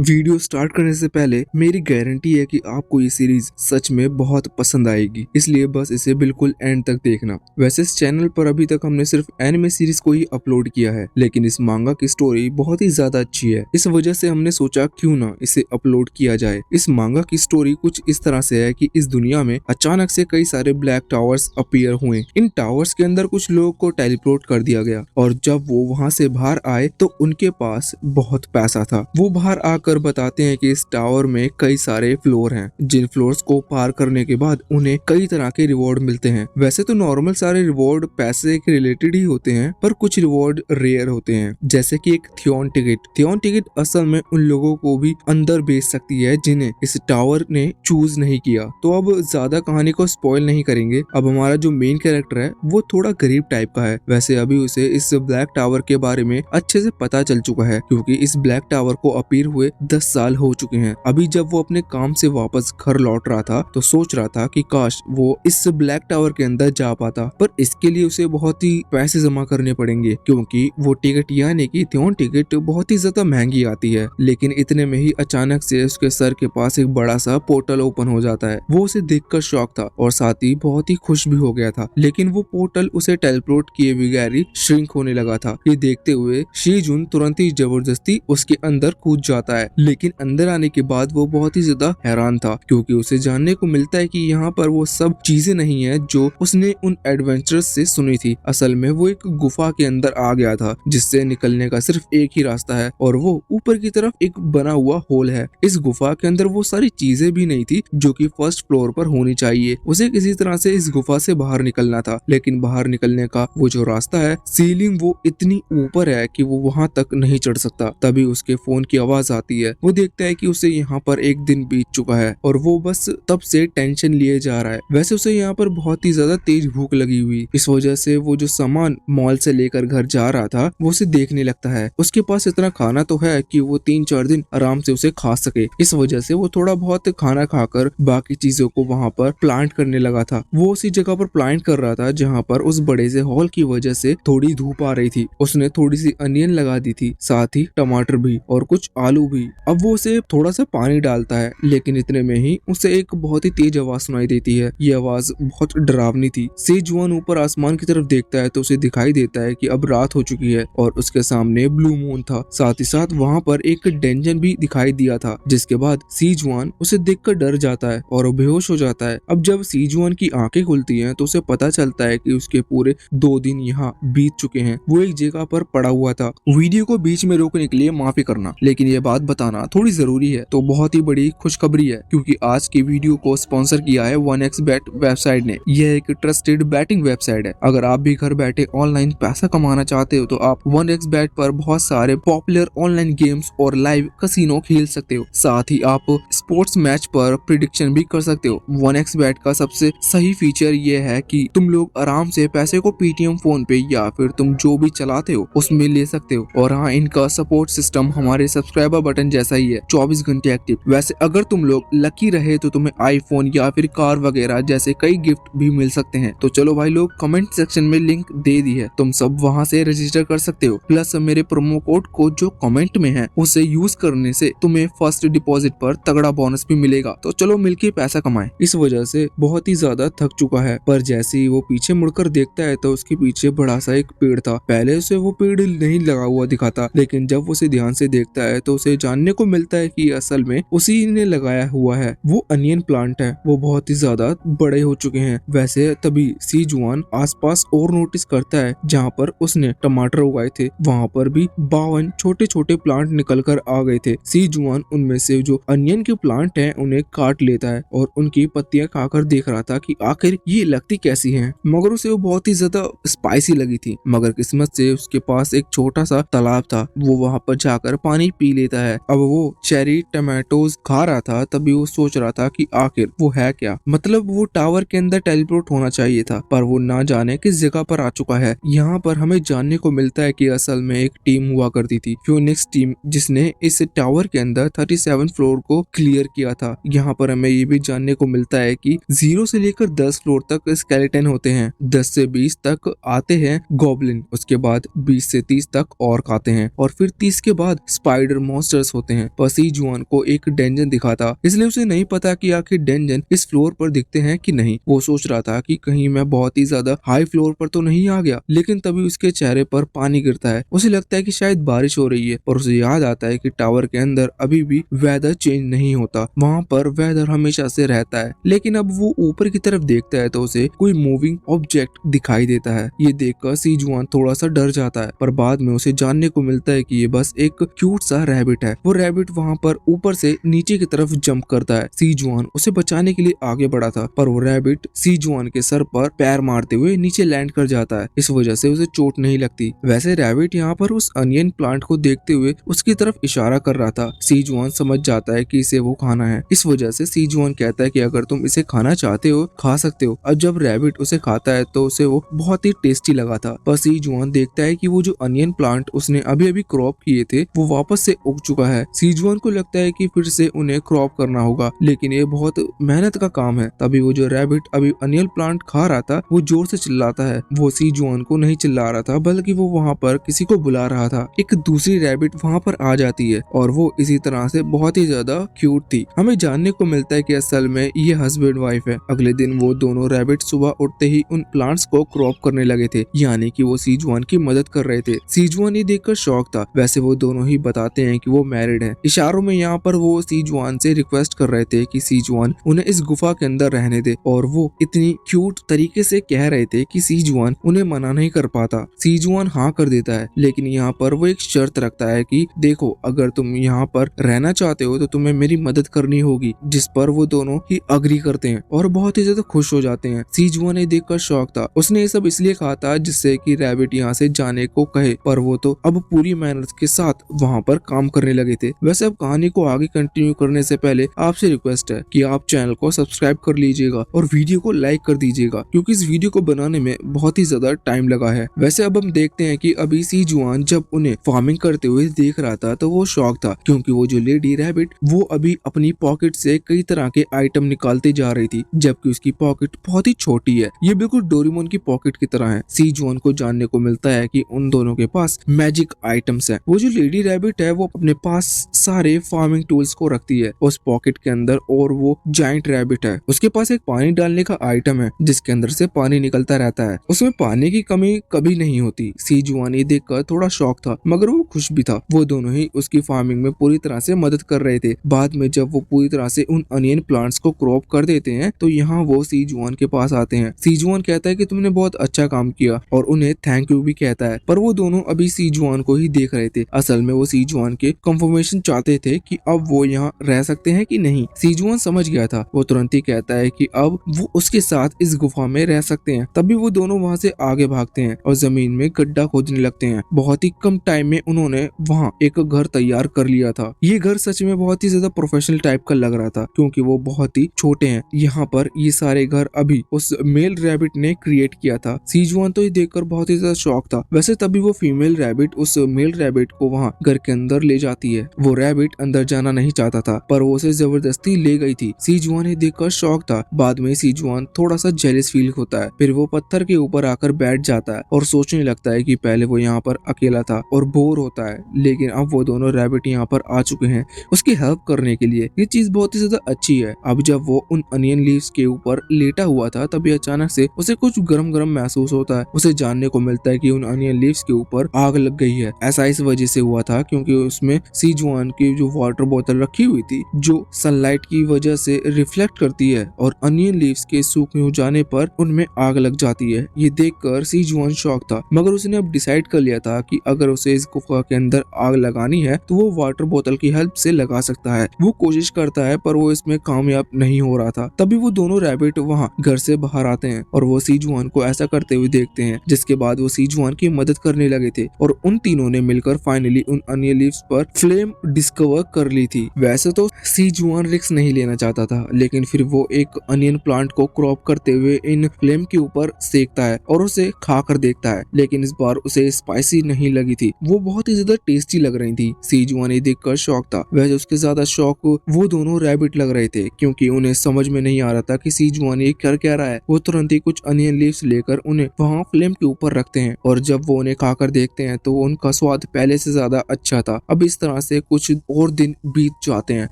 Video start करने से पहले मेरी गारंटी है कि आपको ये सीरीज सच में बहुत पसंद आएगी, इसलिए बस इसे बिल्कुल एंड तक देखना। वैसे इस चैनल पर अभी तक हमने सिर्फ एनिमे सीरीज को ही अपलोड किया है, लेकिन इस मांगा की स्टोरी बहुत ही ज्यादा अच्छी है। इस वजह से हमने सोचा क्यों ना इसे अपलोड किया जाए। इस मांगा की स्टोरी कुछ इस तरह से है कि इस दुनिया में अचानक से कई सारे ब्लैक टावर्स अपीयर हुए। इन टावर्स के अंदर कुछ लोगों को टेलीपोर्ट कर दिया गया और जब वो वहाँ से बाहर आए तो उनके पास बहुत पैसा था। वो बाहर आकर बताते हैं कि इस टावर में कई सारे फ्लोर हैं, जिन फ्लोर्स को पार करने के बाद उन्हें कई तरह के रिवॉर्ड मिलते हैं। वैसे तो नॉर्मल सारे रिवॉर्ड पैसे के रिलेटेड ही होते हैं, पर कुछ रिवॉर्ड रेयर होते हैं, जैसे कि एक थियोन टिकट। थियोन टिकट असल में उन लोगों को भी अंदर भेज सकती है जिन्हें इस टावर ने चूज नहीं किया। तो अब ज्यादा कहानी को स्पॉइल नहीं करेंगे। अब हमारा जो मेन कैरेक्टर है वो थोड़ा गरीब टाइप का है। वैसे अभी उसे इस ब्लैक टावर के बारे में अच्छे से पता चल चुका है, क्योंकि इस ब्लैक टावर को अपीयर हुए 10 साल हो चुके हैं। अभी जब वो अपने काम से वापस घर लौट रहा था तो सोच रहा था कि काश वो इस ब्लैक टावर के अंदर जा पाता, पर इसके लिए उसे बहुत ही पैसे जमा करने पड़ेंगे, क्योंकि वो टिकट यानी कि थियोन टिकट बहुत ही ज्यादा महंगी आती है। लेकिन इतने में ही अचानक से उसके सर के पास एक बड़ा सा पोर्टल ओपन हो जाता है। वो उसे देखकर शॉक था और साथ ही बहुत ही खुश भी हो गया था, लेकिन वो पोर्टल उसे टेलीपोर्ट किए बगैर ही श्रिंक होने लगा था। ये देखते हुए शीजुन तुरंत ही जबरदस्ती उसके अंदर कूद जाता है, लेकिन अंदर आने के बाद वो बहुत ही ज्यादा हैरान था, क्योंकि उसे जानने को मिलता है कि यहाँ पर वो सब चीजें नहीं है जो उसने उन एडवेंचर्स से सुनी थी। असल में वो एक गुफा के अंदर आ गया था, जिससे निकलने का सिर्फ एक ही रास्ता है और वो ऊपर की तरफ एक बना हुआ होल है। इस गुफा के अंदर वो सारी चीजें भी नहीं थी जो कि फर्स्ट फ्लोर पर होनी चाहिए। उसे किसी तरह से इस गुफा से बाहर निकलना था, लेकिन बाहर निकलने का वो जो रास्ता है, सीलिंग वो इतनी ऊपर है कि वो वहां तक नहीं चढ़ सकता। तभी उसके फोन की आवाज आती है। वो देखता है कि उसे यहाँ पर एक दिन बीत चुका है और वो बस तब से टेंशन लिए जा रहा है। वैसे उसे यहाँ पर बहुत ही ज्यादा तेज भूख लगी हुई, इस वजह से वो जो सामान मॉल से लेकर घर जा रहा था वो उसे देखने लगता है। उसके पास इतना खाना तो है कि वो 3-4 दिन आराम से उसे खा सके। इस वजह से वो थोड़ा बहुत खाना खाकर बाकी चीजों को वहाँ पर प्लांट करने लगा था। वो उसी जगह पर प्लांट कर रहा था जहाँ पर उस बड़े से हॉल की वजह से थोड़ी धूप आ रही थी। उसने थोड़ी सी अनियन लगा दी थी, साथ ही टमाटर भी और कुछ आलू भी। अब वो उसे थोड़ा सा पानी डालता है, लेकिन इतने में ही उसे एक बहुत ही तेज आवाज सुनाई देती है। ये आवाज बहुत डरावनी थी। सेजुआन ऊपर आसमान की तरफ देखता है तो उसे दिखाई देता है कि अब रात हो चुकी है और उसके सामने ब्लू मून था। साथ ही साथ वहाँ पर एक डेंजन भी दिखाई दिया था, जिसके बाद सीजुआन उसे देखकर डर जाता है और वो बेहोश हो जाता है। अब जब सीजुआन की आंखें खुलती हैं तो उसे पता चलता है कि उसके पूरे 2 दिन यहाँ बीत चुके हैं। वो एक जगह पर पड़ा हुआ था। वीडियो को बीच में रोकने के लिए माफी करना, लेकिन ये बात बताना थोड़ी जरूरी है। तो बहुत ही बड़ी खुशखबरी है, क्योंकि आज की वीडियो को स्पॉन्सर किया है 1xBet वेबसाइट ने। यह एक ट्रस्टेड बैटिंग वेबसाइट है। अगर आप भी घर बैठे ऑनलाइन पैसा कमाना चाहते हो तो आप 1xBet पर बहुत सारे पॉपुलर ऑनलाइन गेम्स और लाइव कसिनो खेल सकते हो। साथ ही आप स्पोर्ट्स मैच पर प्रिडिक्शन भी कर सकते हो। 1xBet का सबसे सही फीचर ये है कि तुम लोग आराम से पैसे को पेटीएम, फोन पे या फिर तुम जो भी चलाते हो उसमें ले सकते हो। और हाँ, इनका सपोर्ट सिस्टम हमारे सब्सक्राइबर बटन जैसा ही है, 24 घंटे एक्टिव। वैसे अगर तुम लोग लकी रहे तो तुम्हें आईफोन या फिर कार वगैरह जैसे कई गिफ्ट भी मिल सकते हैं। तो चलो भाई लोग, कमेंट सेक्शन में लिंक दे दी है, तुम सब वहाँ से रजिस्टर कर सकते हो। प्लस मेरे प्रोमो कोड को जो कमेंट में है उसे यूज करने से तुम्हें फर्स्ट डिपॉजिट पर तगड़ा बोनस भी मिलेगा। तो चलो मिलके पैसा कमाएं। इस वजह से बहुत ही ज्यादा थक चुका है, पर जैसे ही वो पीछे मुड़कर देखता है तो उसके पीछे बड़ा सा एक पेड़ था। पहले उसे वो पेड़ नहीं लगा हुआ दिखाता, लेकिन जब उसे ध्यान से देखता है तो उसे जानने को मिलता है कि असल में उसी ने लगाया हुआ है। वो अनियन प्लांट है, वो बहुत ही ज्यादा बड़े हो चुके हैं। वैसे तभी सीजुआन आसपास और नोटिस करता है जहाँ पर उसने टमाटर उगाए थे, वहाँ पर भी 52 छोटे छोटे प्लांट निकल कर आ गए थे। सीजुआन उनमें से जो अनियन के प्लांट हैं उन्हें काट लेता है और उनकी पत्तियां खाकर देख रहा था कि आखिर ये लगती कैसी हैं, मगर उसे वो बहुत ही ज्यादा स्पाइसी लगी थी। मगर किस्मत से उसके पास एक छोटा सा तालाब था, वो वहाँ पर जाकर पानी पी लेता है। अब वो चेरी टमाटोज खा रहा था, तभी वो सोच रहा था कि आखिर वो है क्या। मतलब वो टावर के अंदर टेलीपोर्ट होना चाहिए था, पर वो ना जाने किस जगह पर आ चुका है। यहाँ पर हमें जानने को मिलता है कि असल में एक टीम हुआ करती थी, फिनिक्स टीम, जिसने इस टावर के अंदर 37 फ्लोर को क्लियर किया था। यहाँ पर हमें ये भी जानने को मिलता है कि 0 से लेकर 10 फ्लोर तक स्केलेटन होते हैं, 10 से 20 तक आते हैं गॉब्लिन, उसके बाद 20 से 30 तक ऑर्क आते हैं और फिर 30 के बाद स्पाइडर मॉन्स्टर्स नर्वस होते हैं, पर सी जुआन को एक डेंजन दिखा था, इसलिए उसे नहीं पता कि आखिर डेंजन इस फ्लोर पर दिखते हैं कि नहीं। वो सोच रहा था कि कहीं मैं बहुत ही ज्यादा हाई फ्लोर पर तो नहीं आ गया, लेकिन तभी उसके चेहरे पर पानी गिरता है। उसे लगता है कि शायद बारिश हो रही है, पर उसे याद आता है कि टावर के अंदर अभी भी वेदर चेंज नहीं होता, वहाँ पर वेदर हमेशा से रहता है। लेकिन अब वो ऊपर की तरफ देखता है तो उसे कोई मूविंग ऑब्जेक्ट दिखाई देता है। ये देखकर सी जुआन थोड़ा सा डर जाता है, पर बाद में उसे जानने को मिलता है कि ये बस एक क्यूट सा रैबिट है। वो रैबिट वहाँ पर ऊपर से नीचे की तरफ जंप करता है। सी जुआन उसे बचाने के लिए आगे बढ़ा था, पर वो रैबिट सी जुआन के सर पर पैर मारते हुए नीचे लैंड कर जाता है। इस वजह से उसे चोट नहीं लगती। वैसे रैबिट यहाँ पर उस अनियन प्लांट को देखते हुए उसकी तरफ इशारा कर रहा था। सी जुआन समझ जाता है कि इसे वो खाना है। इस वजह से सी जुआन कहता है कि अगर तुम इसे खाना चाहते हो खा सकते हो। और जब रैबिट उसे खाता है तो उसे वो बहुत ही टेस्टी लगा था। पर सी जुआन देखता है कि वो जो अनियन प्लांट उसने अभी अभी क्रॉप किए थे वो वापस से उग चुका है। सी जुआन को लगता है कि फिर से उन्हें क्रॉप करना होगा, लेकिन ये बहुत मेहनत का काम है। तभी वो जो रैबिट अभी अनियन प्लांट खा रहा था वो जोर से चिल्लाता है। वो सी जुआन को नहीं चिल्ला रहा था, बल्कि वो वहाँ पर किसी को बुला रहा था। एक दूसरी रैबिट वहाँ पर आ जाती है और वो इसी तरह से बहुत ही ज्यादा क्यूट थी। हमें जानने को मिलता है कि असल में ये हस्बैंड वाइफ है। अगले दिन वो दोनों रैबिट सुबह उठते ही उन प्लांट्स को क्रॉप करने लगे थे, यानी कि वो सी जुआन की मदद कर रहे थे। सी जुआन ये देखकर शॉक था। वैसे वो दोनों ही बताते हैं कि वो मैरिड हैं। इशारों में यहाँ पर वो सी जुआन से रिक्वेस्ट कर रहे थे कि सी जुआन उन्हें इस गुफा के अंदर रहने दे, और वो इतनी क्यूट तरीके से कह रहे थे कि सी जुआन उन्हें मना नहीं कर पाता। सी जुआन हाँ कर देता है, लेकिन यहाँ पर वो एक शर्त रखता है कि देखो, अगर तुम यहाँ पर रहना चाहते हो तो तुम्हें मेरी मदद करनी होगी, जिस पर वो दोनों ही अग्री करते हैं और बहुत ही ज्यादा खुश हो जाते हैं। सी जुआन ने देखकर शौक था। उसने ये सब इसलिए कहा था जिससे कि रैबिट यहाँ से जाने को कहे, पर वो तो अब पूरी मेहनत के साथ वहाँ पर काम करने लगे थे। वैसे अब कहानी को आगे कंटिन्यू करने से पहले आपसे रिक्वेस्ट है कि आप चैनल को सब्सक्राइब कर लीजिएगा और वीडियो को लाइक कर दीजिएगा, क्योंकि इस वीडियो को बनाने में बहुत ही ज्यादा टाइम लगा है। वैसे अब हम देखते हैं कि अभी सी जुआन जब उन्हें फार्मिंग करते हुए देख रहा था तो वो शौक था, क्योंकि वो जो लेडी रैबिट वो अभी अपनी पॉकेट से कई तरह के आइटम निकालते जा रही थी, जबकि उसकी पॉकेट बहुत ही छोटी है। ये बिल्कुल डोरेमोन की पॉकेट की तरह है। सी जुआन को जानने को मिलता है कि उन दोनों के पास मैजिक आइटम्स हैं। वो जो लेडी रैबिट है वो अपने पास सारे फार्मिंग टूल्स को रखती है उस पॉकेट के अंदर, और वो जाइंट रैबिट है उसके पास एक पानी डालने का आइटम है जिसके अंदर से पानी निकलता रहता है। उसमें पानी की कमी कभी नहीं होती। सी जुआन ये देखकर थोड़ा शौक था, मगर वो खुश भी था। वो दोनों ही उसकी फार्मिंग में पूरी तरह से मदद कर रहे थे। बाद में जब वो पूरी तरह से उन अनियन प्लांट्स को क्रॉप कर देते हैं तो यहाँ वो सी जुआन के पास आते हैं। सी जुआन कहता है कि तुमने बहुत अच्छा काम किया और उन्हें थैंक यू भी कहता है, पर वो दोनों अभी सी जुआन को ही देख रहे थे। असल में वो सी जुआन के कंफर्मेशन चाहते थे कि अब वो यहाँ रह सकते हैं कि नहीं। सी जुआन समझ गया था। वो तुरंत ही कहता है कि अब वो उसके साथ इस गुफा में रह सकते हैं। तभी वो दोनों वहाँ से आगे भागते हैं और जमीन में गड्ढा खोदने लगते हैं। बहुत ही कम टाइम में उन्होंने वहाँ एक घर तैयार कर लिया था। ये घर सच में बहुत ही ज्यादा प्रोफेशनल टाइप का लग रहा था, क्योंकि वो बहुत ही छोटे हैं। यहाँ पर ये सारे घर अभी उस मेल रैबिट ने क्रिएट किया था। सी जुआन तो ये देखकर बहुत ही ज्यादा शौक था। वैसे तभी वो फीमेल रैबिट उस मेल रैबिट को वहाँ घर के अंदर ले जाती है। वो रैबिट अंदर जाना नहीं चाहता था, पर वो उसे जबरदस्ती ले गई थी। सी जुआन ये देखकर शौक था। बाद में सी जुआन थोड़ा सा जेलस फील होता है। फिर वो पत्थर के ऊपर आकर बैठ जाता है और सोचने लगता है कि पहले वो यहाँ पर अकेला था और बोर होता है, लेकिन अब वो दोनों रैबिट यहाँ पर आ चुके हैं उसकी हेल्प करने के लिए। ये चीज बहुत ही ज्यादा अच्छी है। अब जब वो उन अनियन लीव्स के ऊपर लेटा हुआ था तभी अचानक से उसे कुछ गरम गरम महसूस होता है। उसे जानने को मिलता है कि उन अनियन लीव्स के ऊपर आग लग गई है। ऐसा इस वजह से हुआ था क्योंकि उसमें सी जुआन की जो वाटर बोतल रखी हुई थी जो सनलाइट की वजह से रिफ्लेक्ट करती है और अनियन लीव्स के सूखे हो जाने पर उनमें आग लग जाती है। ये देखकर सी जुआन शॉक था, मगर उसने अब डिसाइड कर लिया था कि अगर उसे इस गुफा के अंदर आग लगानी है तो वो वाटर बोतल की हेल्प से लगा सकता है। वो कोशिश करता है पर वो इसमें कामयाब नहीं हो रहा था। तभी वो दोनों रैबिट वहाँ घर से बाहर आते हैं और वो सी जुआन को ऐसा करते हुए देखते हैं, जिसके बाद वो सी जुआन की मदद करने लगे थे और उन तीनों ने मिलकर फाइनली उन अनियन लीव्स पर फ्लेम डिस्कवर कर ली थी। वैसे तो सी जुआन रिस्क नहीं लेना चाहता था, लेकिन फिर वो एक अनियन प्लांट को क्रॉप करते हुए इन फ्लेम के ऊपर सेकता है और उसे खाकर देखता है, लेकिन इस बार उसे स्पाइसी नहीं लगी थी। वो बहुत ही ज्यादा टेस्टी लग रही थी। सी जुआन ये देखकर शौक था। वैसे उसके ज्यादा शौक वो दोनों रैबिट लग रहे थे, क्योंकि उन्हें समझ में नहीं आ रहा था कि सी जुआन ये कर क्या रहा है। वो तुरंत ही कुछ अनियन लीव्स लेकर उन्हें वहाँ फ्लेम के ऊपर रखते हैं और जब वो उन्हें खाकर देखते हैं तो उनका स्वाद पहले से ज्यादा अच्छा था। अब इस तरह तरह से कुछ और दिन बीत जाते हैं।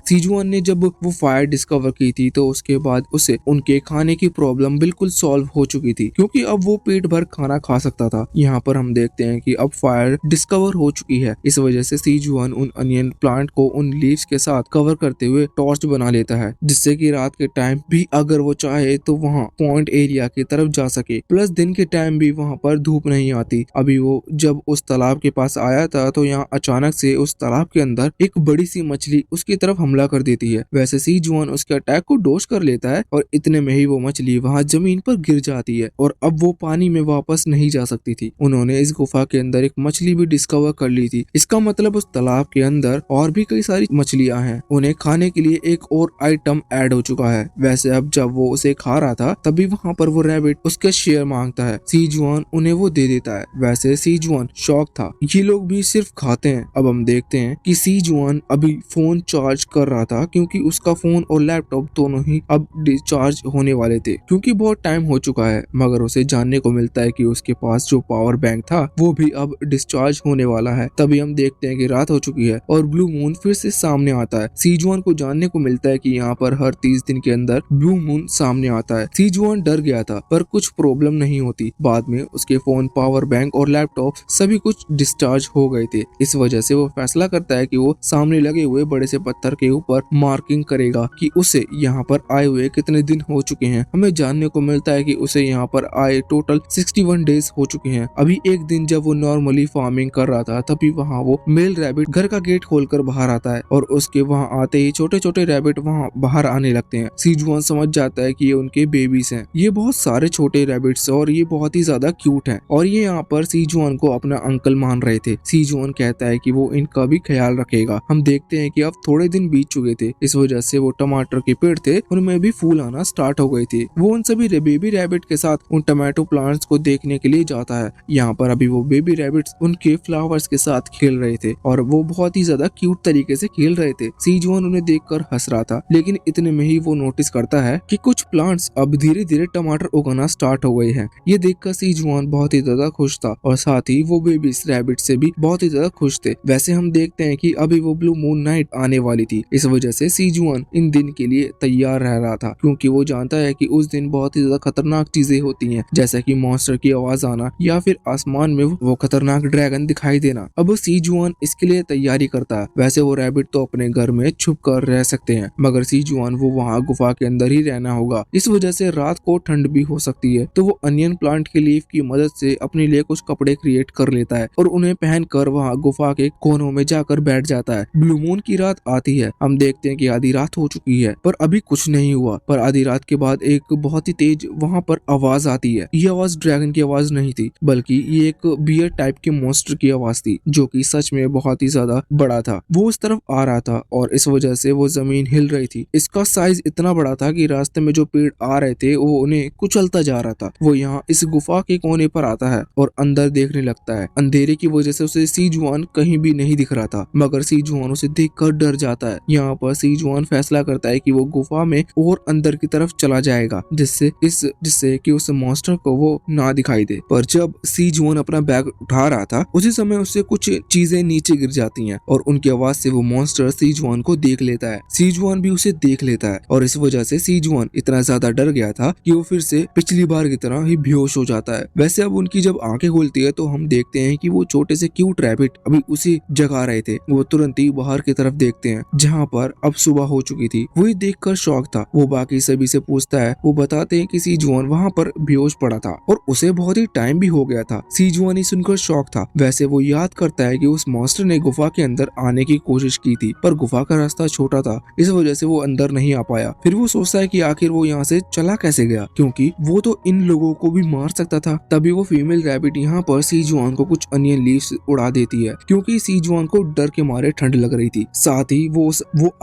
सीजुआन ने जब वो फायर डिस्कवर की थी तो उसके बाद उसे उनके खाने की प्रॉब्लम बिल्कुल सॉल्व हो चुकी थी, क्योंकि अब वो पेट भर खाना खा सकता था। यहाँ पर हम देखते हैं कि अब फायर डिस्कवर हो चुकी है। इस वजह से सीजुआन उन अनियन प्लांट को उन लीव्स के साथ कवर करते हुए टॉर्च बना लेता है, जिससे कि रात के टाइम भी अगर वो चाहे तो वहाँ पॉइंट एरिया की तरफ जा सके। प्लस दिन के टाइम भी वहाँ पर धूप नहीं आती। अभी वो जब उस तालाब के पास आया था तो यहाँ अचानक से उस तालाब के अंदर एक बड़ी सी मछली उसकी तरफ हमला कर देती है। वैसे सीजुआन उसके अटैक को डोज कर लेता है और इतने में ही वो मछली वहाँ जमीन पर गिर जाती है और अब वो पानी में वापस नहीं जा सकती थी। उन्होंने इस गुफा के अंदर एक मछली भी डिस्कवर कर ली थी। इसका मतलब उस तालाब के अंदर और भी कई सारी मछलियां हैं। उन्हें खाने के लिए एक और आइटम ऐड हो चुका है। वैसे अब जब वो उसे खा रहा था तभी वहाँ पर वो रैबिट उसके शेयर मांगता है। सीजुआन उन्हें वो दे देता है। वैसे सीजुआन शॉक था, ये लोग भी सिर्फ खाते हैं। अब हम देखते हैं कि सीजुआन अभी फोन चार्ज कर रहा था, क्योंकि उसका फोन और लैपटॉप दोनों ही अब डिस्चार्ज होने वाले थे, क्योंकि बहुत टाइम हो चुका है। मगर उसे जानने को मिलता है कि उसके पास जो पावर बैंक था वो भी अब डिस्चार्ज होने वाला है। तभी हम देखते हैं कि रात हो चुकी है और ब्लू मून फिर से सामने आता है। सीजुआन को जानने को मिलता है कि यहाँ पर हर 30 दिन के अंदर ब्लू मून सामने आता है। सीजुआन डर गया था, पर कुछ प्रॉब्लम नहीं होती। बाद में उसके फोन, पावर बैंक और लैपटॉप सभी कुछ डिस्चार्ज हो गए थे। इस वजह से वो फैसला करता है कि वो सामने लगे हुए बड़े से पत्थर के ऊपर मार्किंग करेगा कि उसे यहाँ पर आए हुए कितने दिन हो चुके हैं। हमें जानने को मिलता है कि उसे यहाँ पर आए टोटल 61 डेज हो चुके हैं। अभी एक दिन जब वो नॉर्मली फार्मिंग कर रहा था तभी वहाँ वो मेल रैबिट घर का गेट खोलकर बाहर आता है और उसके वहाँ आते ही छोटे छोटे रैबिट वहाँ बाहर आने लगते हैं। सीजुआन समझ जाता है कि ये उनके बेबीज हैं। ये बहुत सारे छोटे रैबिट्स और ये बहुत ही ज्यादा क्यूट हैं और ये यहाँ पर सीजुआन को अपना अंकल मान रहे थे। सीजुआन कहता है कि वो इनका भी ख्याल रखेगा। हम देखते हैं कि अब थोड़े दिन बीत चुके थे। इस वजह से वो टमाटर के पेड़ थे उनमें भी फूल आना स्टार्ट हो गए थे। वो उन सभी बेबी रैबिट के साथ उन टमाटो प्लांट्स को देखने के लिए जाता है। यहाँ पर अभी वो बेबी रैबिट्स उनके फ्लावर्स के साथ खेल रहे थे और वो बहुत ही ज्यादा क्यूट तरीके से खेल रहे थे। सीजुआन उन्हें देखकर हंस रहा था, लेकिन इतने में ही वो नोटिस करता है कि कुछ प्लांट्स अब धीरे धीरे टमाटर उगाना स्टार्ट हो गए हैं। ये देखकर सीजुआन बहुत ही ज्यादा खुश था और साथ ही वो बेबी रैबिट से भी बहुत ही ज्यादा खुश थे। वैसे हम देखते हैं कि अभी वो ब्लू मून नाइट आने वाली थी। इस वजह से सीजुआन इन दिन के लिए तैयार रह रहा था, क्योंकि वो जानता है कि उस दिन बहुत ही ज्यादा खतरनाक चीजें होती हैं, जैसा कि मॉन्स्टर की आवाज आना या फिर आसमान में वो खतरनाक ड्रैगन दिखाई देना। अब सीजुआन इसके लिए तैयारी करता है। वैसे वो रैबिट तो अपने घर में छुप कर रह सकते हैं, मगर सीजुआन वो वहाँ गुफा के अंदर ही रहना होगा। इस वजह से रात को ठंड भी हो सकती है, तो वो अनियन प्लांट के लीफ की मदद से अपने लिए कुछ कपड़े क्रिएट कर लेता है और उन्हें पहनकर वहाँ गुफा के कोनों में जाकर बैठ जाता है। ब्लू मून की रात आती है। हम देखते हैं कि आधी रात हो चुकी है पर अभी कुछ नहीं हुआ। पर आधी रात के बाद एक बहुत ही तेज वहाँ पर आवाज आती है। ये आवाज ड्रैगन की आवाज नहीं थी, बल्कि ये एक बियर टाइप के मॉन्स्टर की आवाज थी, जो कि सच में बहुत ही ज्यादा बड़ा था। वो उस तरफ आ रहा था और इस वजह से वो जमीन हिल रही थी। इसका साइज इतना बड़ा था कि रास्ते में जो पेड़ आ रहे थे वो उन्हें कुचलता जा रहा था। वो यहाँ इस गुफा के कोने पर आता है और अंदर देखने लगता है। अंधेरे की वजह से उसे सीजुआन कहीं भी नहीं दिख रहा था, मगर सीजुआन उसे देखकर डर जाता है। यहाँ पर सीजुआन फैसला करता है कि वो गुफा में और अंदर की तरफ चला जाएगा, जिससे कि उस मॉन्स्टर को वो ना दिखाई दे। पर जब सीजुआन अपना बैग उठा रहा था उसी समय उससे कुछ चीजें नीचे गिर जाती हैं और उनकी आवाज से वो मॉन्स्टर सीजुआन को देख लेता है। सीजुआन भी उसे देख लेता है और इस वजह से सीजुआन इतना ज्यादा डर गया था कि वो फिर से पिछली बार की तरह ही बेहोश हो जाता है। वैसे अब उनकी जब आंखें खुलती है तो हम देखते हैं कि वो छोटे से क्यूट रैबिट अभी उसी जगह रहे थे। वो तुरंत ही बाहर की तरफ देखते हैं जहाँ पर अब सुबह हो चुकी थी। वही देखकर शौक था। वो बाकी सभी से पूछता है। वो बताते हैं कि सीजुआन वहाँ पर बेहोश पड़ा था और उसे बहुत ही टाइम भी हो गया था। सीजुआन ही सुनकर शौक था। वैसे वो याद करता है कि उस मॉन्स्टर ने गुफा के अंदर आने की कोशिश की थी, पर गुफा का रास्ता छोटा था, इस वजह से वो अंदर नहीं आ पाया। फिर वो सोचता है कि आखिर वो यहाँ से चला कैसे गया, क्योंकि वो तो इन लोगों को भी मार सकता था। तभी वो फीमेल रैबिट यहाँ पर सीजुआन को कुछ अनियन लीव्स उड़ा देती है, क्योंकि सीजुआन को डर के मारे ठंड लग रही थी। साथ ही वो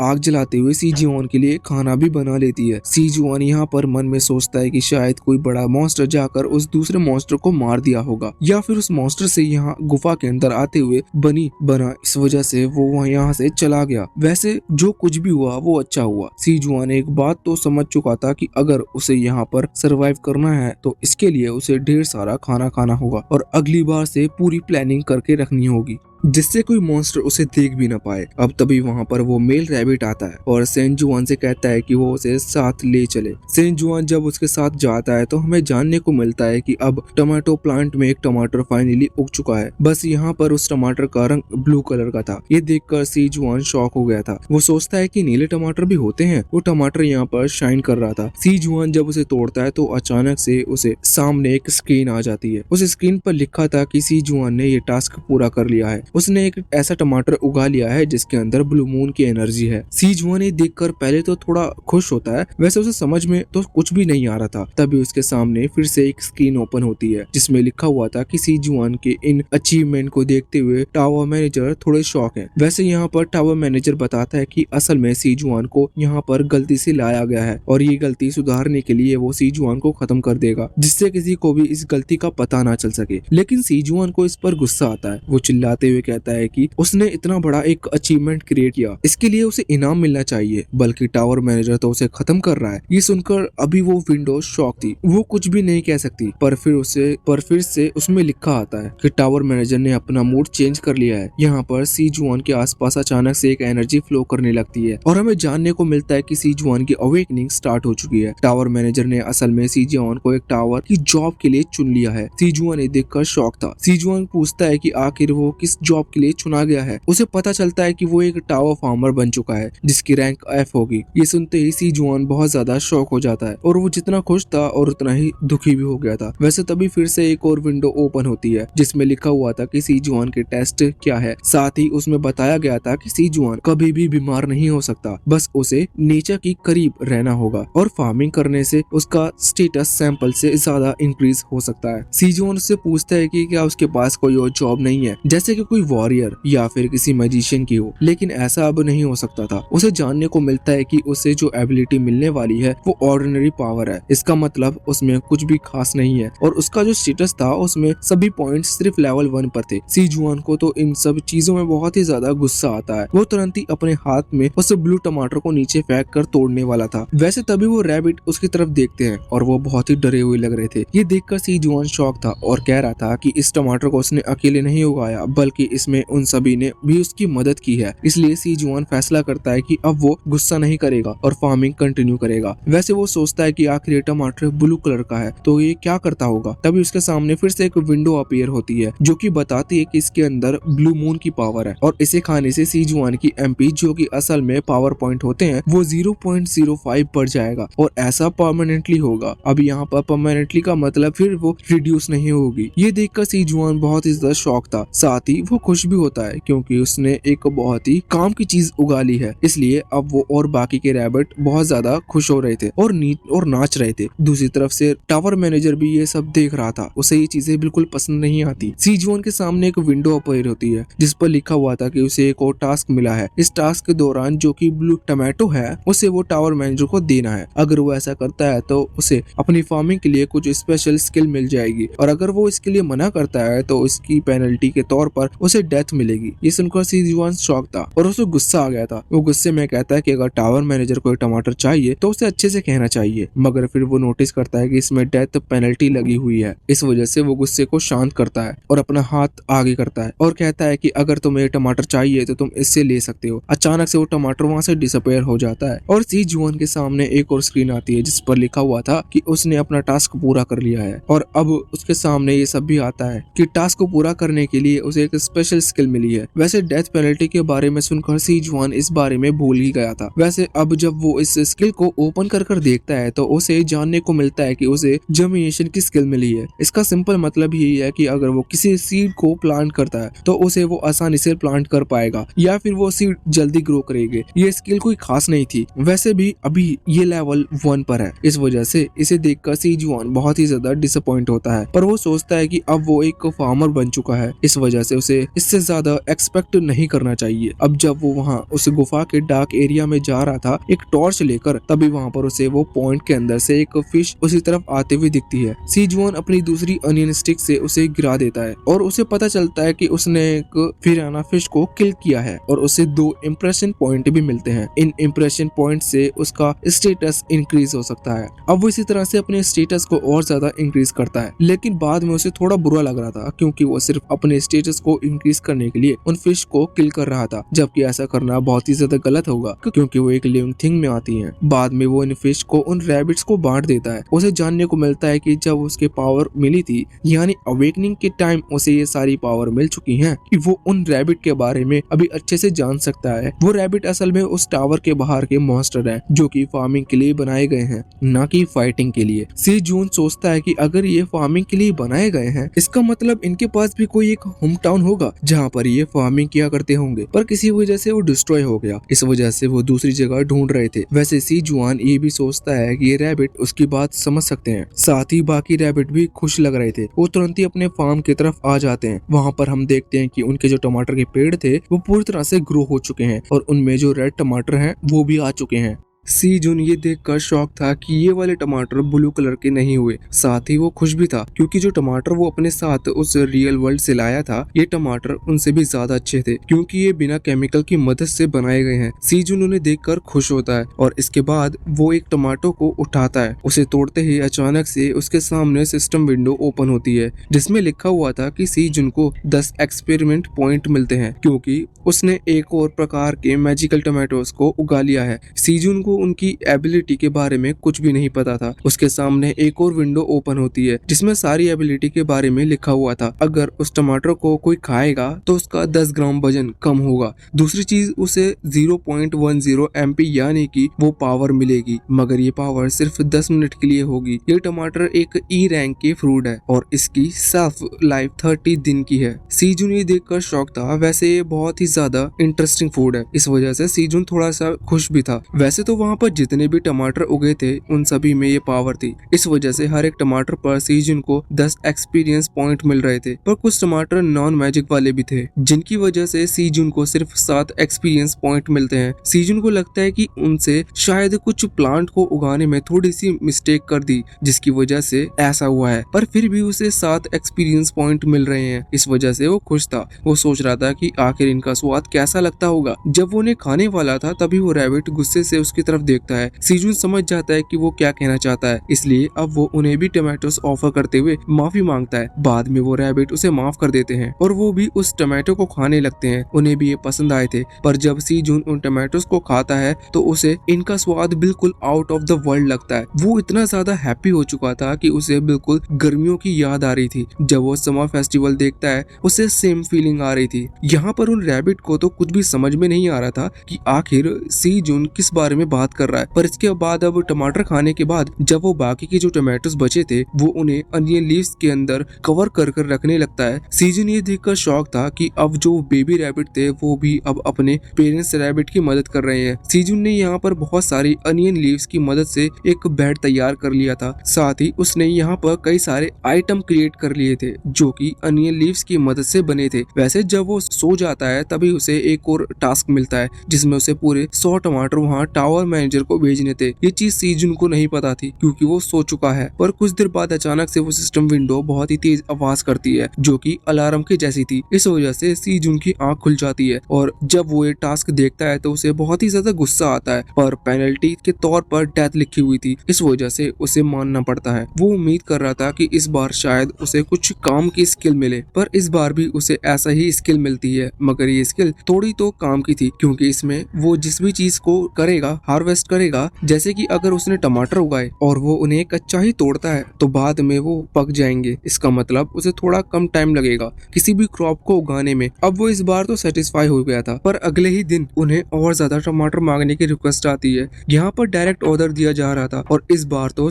आग जलाते हुए सीजुआन के लिए खाना भी बना लेती है। सीजुआन यहाँ पर मन में सोचता है कि शायद कोई बड़ा मॉन्स्टर जाकर उस दूसरे मॉन्स्टर को मार दिया होगा, या फिर उस मॉन्स्टर से यहाँ गुफा के अंदर आते हुए बना, इस वजह से वो यहाँ से चला गया। वैसे जो कुछ भी हुआ वो अच्छा हुआ। सीजुआन एक बात तो समझ चुका था कि अगर उसे यहाँ पर सरवाइव करना है तो इसके लिए उसे ढेर सारा खाना खाना होगा और अगली बार से पूरी प्लानिंग करके रखनी होगी। जिससे कोई मॉन्स्टर उसे देख भी ना पाए। अब तभी वहाँ पर वो मेल रैबिट आता है और सेंट जुआन से कहता है कि वो उसे साथ ले चले। सेंट जुआन जब उसके साथ जाता है तो हमें जानने को मिलता है कि अब टमाटो प्लांट में एक टमाटर फाइनली उग चुका है। बस यहाँ पर उस टमाटर का रंग ब्लू कलर का था। ये देखकर सी जुआन शॉक हो गया था। वो सोचता है कि नीले टमाटर भी होते हैं। वो टमाटर यहाँ पर शाइन कर रहा था। सी जुआन जब उसे तोड़ता है तो अचानक से उसे सामने एक स्क्रीन आ जाती है। उस स्क्रीन पर लिखा था कि सी जुआन ने ये टास्क पूरा कर लिया है। उसने एक ऐसा टमाटर उगा लिया है जिसके अंदर ब्लू मून की एनर्जी है। सी जुआन ये देखकर पहले तो थोड़ा खुश होता है, वैसे उसे समझ में तो कुछ भी नहीं आ रहा था। तभी उसके सामने फिर से एक स्क्रीन ओपन होती है जिसमें लिखा हुआ था कि सी जुआन के इन अचीवमेंट को देखते हुए टावर मैनेजर थोड़े शॉक है। वैसे यहाँ पर टावर मैनेजर बताता है कि असल में सी जुआन को यहाँ पर गलती से लाया गया है और ये गलती सुधारने के लिए वो सी जुआन को खत्म कर देगा, जिससे किसी को भी इस गलती का पता ना चल सके। लेकिन सी जुआन को इस पर गुस्सा आता है। वो चिल्लाते हुए कहता है कि उसने इतना बड़ा एक अचीवमेंट क्रिएट किया, इसके लिए उसे इनाम मिलना चाहिए, बल्कि टावर मैनेजर तो उसे खत्म कर रहा है। ये सुनकर अभी वो विंडो शॉक थी। वो कुछ भी नहीं कह सकती, पर फिर से उसमें लिखा आता है कि टावर मैनेजर ने अपना मूड चेंज कर लिया है। यहाँ पर सी जुआन के आसपास अचानक से एक एनर्जी फ्लो करने लगती है और हमें जानने को मिलता है कि सी जुआन की अवेकनिंग स्टार्ट हो चुकी है। टावर मैनेजर ने असल में सी जुआन को एक टावर की जॉब के लिए चुन लिया है। सी जुआन ये देखकर शॉक था। सी जुआन पूछता है कि आखिर वो किस जॉब के लिए चुना गया है। उसे पता चलता है कि वो एक टावर फार्मर बन चुका है जिसकी रैंक F होगी। ये सुनते ही सी जुआन बहुत ज्यादा शॉक हो जाता है और वो जितना खुश था और उतना ही दुखी भी हो गया था। वैसे तभी फिर से एक और विंडो ओपन होती है जिसमें लिखा हुआ था कि सी जुआन के टेस्ट क्या है। साथ ही उसमें बताया गया था कि सी जुआन कभी भी बीमार नहीं हो सकता, बस उसे नेचर की करीब रहना होगा और फार्मिंग करने से उसका स्टेटस सैंपल से ज्यादा इंक्रीज हो सकता है। सी जुआन उससे पूछता है कि क्या उसके पास कोई और जॉब नहीं है, जैसे कि कोई वॉरियर या फिर किसी मैजिशियन की हो, लेकिन ऐसा अब नहीं हो सकता था। उसे जानने को मिलता है कि उसे जो एबिलिटी मिलने वाली है वो ऑर्डिनरी पावर है। इसका मतलब उसमें कुछ भी खास नहीं है और उसका जो स्टेटस था उसमें सभी पॉइंट्स सिर्फ लेवल 1 पर थे। सी जुआन को तो इन सब चीजों में बहुत ही ज्यादा गुस्सा आता है। वो तुरंत ही अपने हाथ में उस ब्लू टमाटर को नीचे फेंक कर तोड़ने वाला था। वैसे तभी वो रैबिट उसकी तरफ देखते हैं और वो बहुत ही डरे हुए लग रहे थे। ये देखकर सी जुआन शॉक था और कह रहा था कि इस टमाटर को उसने अकेले नहीं उगाया, बल्कि इसमें उन सभी ने भी उसकी मदद की है। इसलिए सी जुआन फैसला करता है कि अब वो गुस्सा नहीं करेगा और फार्मिंग कंटिन्यू करेगा। वैसे वो सोचता है कि आखिर ये टमाटर ब्लू कलर का है तो ये क्या करता होगा। तभी उसके सामने फिर से एक विंडो अपीयर होती है जो कि बताती है कि इसके अंदर ब्लू मून की पावर है और इसे खाने से सी जुआन की MP, जो कि असल में पावर पॉइंट होते हैं, वो 0.05 बढ़ जाएगा और ऐसा परमानेंटली होगा। अब यहाँ पर परमानेंटली का मतलब फिर वो रिड्यूस नहीं होगी। ये देखकर सी जुआन बहुत ही ज्यादा शॉक था। साथ ही वो खुश भी होता है क्योंकि उसने एक बहुत ही काम की चीज उगा ली है। इसलिए अब वो और बाकी के रैबिट बहुत ज्यादा खुश हो रहे थे और नाच रहे थे। दूसरी तरफ से टावर मैनेजर भी ये सब देख रहा था। उसे ये चीजें बिल्कुल पसंद नहीं आती। सी जुआन के सामने एक विंडो अपीयर होती है जिस पर लिखा हुआ था कि उसे एक और टास्क मिला है। इस टास्क के दौरान जो कि ब्लू टमाटो है उसे वो टावर मैनेजर को देना है। अगर वो ऐसा करता है तो उसे अपनी फार्मिंग के लिए कुछ स्पेशल स्किल मिल जाएगी और अगर वो इसके लिए मना करता है तो इसकी पेनल्टी के तौर पर उसे डेथ मिलेगी। ये सुनकर सी जुआन शॉक था और उसे गुस्सा आ गया था। वो गुस्से में कहता है कि अगर टावर मैनेजर को टमाटर चाहिए तो उसे अच्छे से कहना चाहिए, मगर फिर वो नोटिस करता है कि इसमें डेथ पेनल्टी लगी हुई है। इस वजह से वो गुस्से को शांत करता है और अपना हाथ आगे करता है और कहता है कि अगर तुम्हें ये टमाटर चाहिए तो तुम इससे ले सकते हो। अचानक से वो टमाटर वहाँ से डिसअपीयर हो जाता है और सी जुआन के सामने एक और स्क्रीन आती है जिस पर लिखा हुआ था कि उसने अपना टास्क पूरा कर लिया है और अब उसके सामने ये सब भी आता है कि टास्क को पूरा करने के लिए उसे एक स्पेशल स्किल मिली है। वैसे डेथ पेनल्टी के बारे में सुनकर सी जुआन इस बारे में भूल ही गया था। वैसे अब जब वो इस स्किल को ओपन कर देखता है तो उसे जानने को मिलता है कि उसे जर्मिनेशन की स्किल मिली है। इसका सिंपल मतलब यही है कि अगर वो किसी सीड को प्लांट करता है तो उसे वो आसानी से प्लांट कर पाएगा या फिर वो सीड जल्दी ग्रो करेगी। ये स्किल कोई खास नहीं थी। वैसे भी अभी ये लेवल 1 पर है, इस वजह से इसे देखकर सी जुआन बहुत ही ज्यादा डिसअपॉइंट होता है, पर वो सोचता है कि अब वो एक फार्मर बन चुका है, इस वजह से उसे इससे ज्यादा एक्सपेक्ट नहीं करना चाहिए। अब जब वो वहाँ उस गुफा के डार्क एरिया में जा रहा था एक टॉर्च लेकर, तभी वहाँ पर उसे वो पॉइंट के अंदर से एक फिश उसी तरफ आते हुए दिखती है। सी जुआन अपनी दूसरी अनियन स्टिक से उसे गिरा देता है और उसे पता चलता है कि उसने एक फिराना फिश को किल किया है और उसे 2 इंप्रेशन पॉइंट भी मिलते हैं। इन इंप्रेशन पॉइंट से उसका स्टेटस इंक्रीज हो सकता है। अब वो इसी तरह से अपने स्टेटस को और ज्यादा इंक्रीज करता है, लेकिन बाद में उसे थोड़ा बुरा लग रहा था क्योंकि वो सिर्फ अपने स्टेटस को इंक्रीज करने के लिए उन फिश को किल कर रहा था, जबकि ऐसा करना बहुत ही ज्यादा गलत होगा क्योंकि वो एक लिविंग थिंग में आती है। बाद में वो इन फिश को उन रैबिट्स को बांट देता है। उसे जानने को मिलता है कि जब उसके पावर मिली थी, यानी अवेकनिंग के टाइम उसे ये सारी पावर मिल चुकी है कि वो उन रैबिट के बारे में अभी अच्छे से जान सकता है। वो रैबिट असल में उस टावर के बाहर के मॉन्स्टर है जो कि फार्मिंग के लिए बनाए गए हैं, न कि फाइटिंग के लिए। सी जून सोचता है कि अगर ये फार्मिंग के लिए बनाए गए हैं, इसका मतलब इनके पास भी कोई एक होम टाउन होगा जहाँ पर ये फार्मिंग किया करते होंगे, पर किसी वजह से वो डिस्ट्रॉय हो गया। इस वजह से वो दूसरी जगह ढूंढ रहे थे। वैसे सी जुआन ये भी सोचता है कि ये रैबिट उसकी बात समझ सकते हैं। साथ ही बाकी रैबिट भी खुश लग रहे थे। वो तुरंत ही अपने फार्म की तरफ आ जाते हैं। वहाँ पर हम देखते हैं कि उनके जो टमाटर के पेड़ थे वो पूरी तरह से ग्रो हो चुके हैं और उनमें जो रेड टमाटर हैं वो भी आ चुके हैं। सी जून ये देखकर शॉक था कि ये वाले टमाटर ब्लू कलर के नहीं हुए। साथ ही वो खुश भी था क्योंकि जो टमाटर वो अपने साथ उस रियल वर्ल्ड से लाया था, ये टमाटर उनसे भी ज्यादा अच्छे थे क्योंकि ये बिना केमिकल की मदद से बनाए गए हैं। सी जून उन्हें देखकर खुश होता है और इसके बाद वो एक टमाटो को उठाता है। उसे तोड़ते ही अचानक से उसके सामने सिस्टम विंडो ओपन होती है जिसमें लिखा हुआ था कि सी जून को 10 एक्सपेरिमेंट पॉइंट मिलते हैं क्योंकि उसने एक और प्रकार के मैजिकल टमाटोज को उगा लिया है। सी जून को उनकी एबिलिटी के बारे में कुछ भी नहीं पता था। उसके सामने एक और विंडो ओपन होती है जिसमें सारी एबिलिटी के बारे में लिखा हुआ था। अगर उस टमाटर को कोई खाएगा तो उसका 10 ग्राम वजन कम होगा। दूसरी चीज, उसे 0.10 MP यानी कि वो पावर मिलेगी, मगर ये पावर सिर्फ 10 मिनट के लिए होगी। ये टमाटर एक E रैंक की फ्रूट है और इसकी सेल्फ लाइफ 30 दिन की है। सीजून ये देखकर शॉक था। वैसे ये बहुत ही ज्यादा इंटरेस्टिंग फूड है, इस वजह से सीजून थोड़ा सा खुश भी था। वैसे तो वहाँ पर जितने भी टमाटर उगे थे उन सभी में ये पावर थी, इस वजह से हर एक टमाटर पर सीजन को 10 एक्सपीरियंस पॉइंट मिल रहे थे। पर कुछ टमाटर नॉन मैजिक वाले भी थे जिनकी वजह से सीजन को सिर्फ 7 एक्सपीरियंस पॉइंट मिलते हैं। सीजन को लगता है कि उनसे शायद कुछ प्लांट को उगाने में थोड़ी सी मिस्टेक कर दी जिसकी वजह से ऐसा हुआ है, पर फिर भी उसे 7 एक्सपीरियंस पॉइंट मिल रहे हैं। इस वजह से वो खुश था। वो सोच रहा था कि आखिर इनका स्वाद कैसा लगता होगा। जब वो उन्हें खाने वाला था तभी वो रैबिट गुस्से से उसकी तरफ देखता है। सीजून समझ जाता है कि वो क्या कहना चाहता है, इसलिए अब वो उन्हें भी टमाटोस ऑफर करते हुए माफी मांगता है। बाद में वो रैबिट उसे माफ कर देते हैं और वो भी उस टमाटो को खाने लगते हैं। उन्हें भी ये पसंद आए थे, पर जब सीजून उन टमाटोस को खाता है तो उसे इनका स्वाद बिल्कुल आउट ऑफ द वर्ल्ड लगता है। वो इतना ज्यादा हैप्पी हो चुका था कि उसे बिल्कुल गर्मियों की याद आ रही थी। जब वो समर फेस्टिवल देखता है उसे सेम फीलिंग आ रही थी। यहाँ पर उन रैबिट को तो कुछ भी समझ में नहीं आ रहा था कि आखिर सीजून किस बारे में बात कर रहा है, पर इसके बाद अब टमाटर खाने के बाद जब वो बाकी के जो टमाटोस बचे थे वो उन्हें अनियन लीव्स के अंदर कवर कर कर रखने लगता है। सीजन ये देखकर शॉक था कि अब जो बेबी रैबिट थे वो भी अब अपने पेरेंट्स रैबिट की मदद कर रहे हैं। सीजन ने यहाँ पर बहुत सारी अनियन लीव्स की मदद से एक बेड तैयार कर लिया था। साथ ही उसने यहाँ पर कई सारे आइटम क्रिएट कर लिए थे जो कि अनियन लीव्स की मदद से बने थे। वैसे जब वो सो जाता है तभी उसे एक और टास्क मिलता है जिसमें उसे पूरे 100 टमाटर वहाँ टावर मैनेजर को भेजने थे। ये चीज सीजन को नहीं पता थी क्योंकि वो सो चुका है। पर कुछ देर बाद अचानक से वो सिस्टम विंडो बहुत ही तेज आवाज करती है जो कि अलार्म की जैसी थी। इस वजह से सीजन की आंख खुल जाती है और जब वो ये टास्क देखता है तो उसे बहुत ही ज्यादा गुस्सा आता है, पर पेनल्टी के तौर पर डेथ लिखी हुई थी, इस वजह से उसे मानना पड़ता है। वो उम्मीद कर रहा था कि इस बार शायद उसे कुछ काम की स्किल मिले, पर इस बार भी उसे ऐसा ही स्किल मिलती है, मगर ये स्किल थोड़ी तो काम की थी क्योंकि इसमें वो जिस भी चीज को करेगा, हार्वेस्ट करेगा, जैसे कि अगर उसने टमाटर उगाए और वो उन्हें कच्चा ही तोड़ता है तो बाद में वो पक जाएंगे। इसका मतलब उसे थोड़ा कम टाइम लगेगा किसी भी क्रॉप को उगाने में। अब वो इस बार तो सेटिस्फाई हो गया था, पर अगले ही दिन उन्हें और ज्यादा टमाटर मांगने की रिक्वेस्ट आती है। यहाँ पर डायरेक्ट ऑर्डर दिया जा रहा था और इस बार तो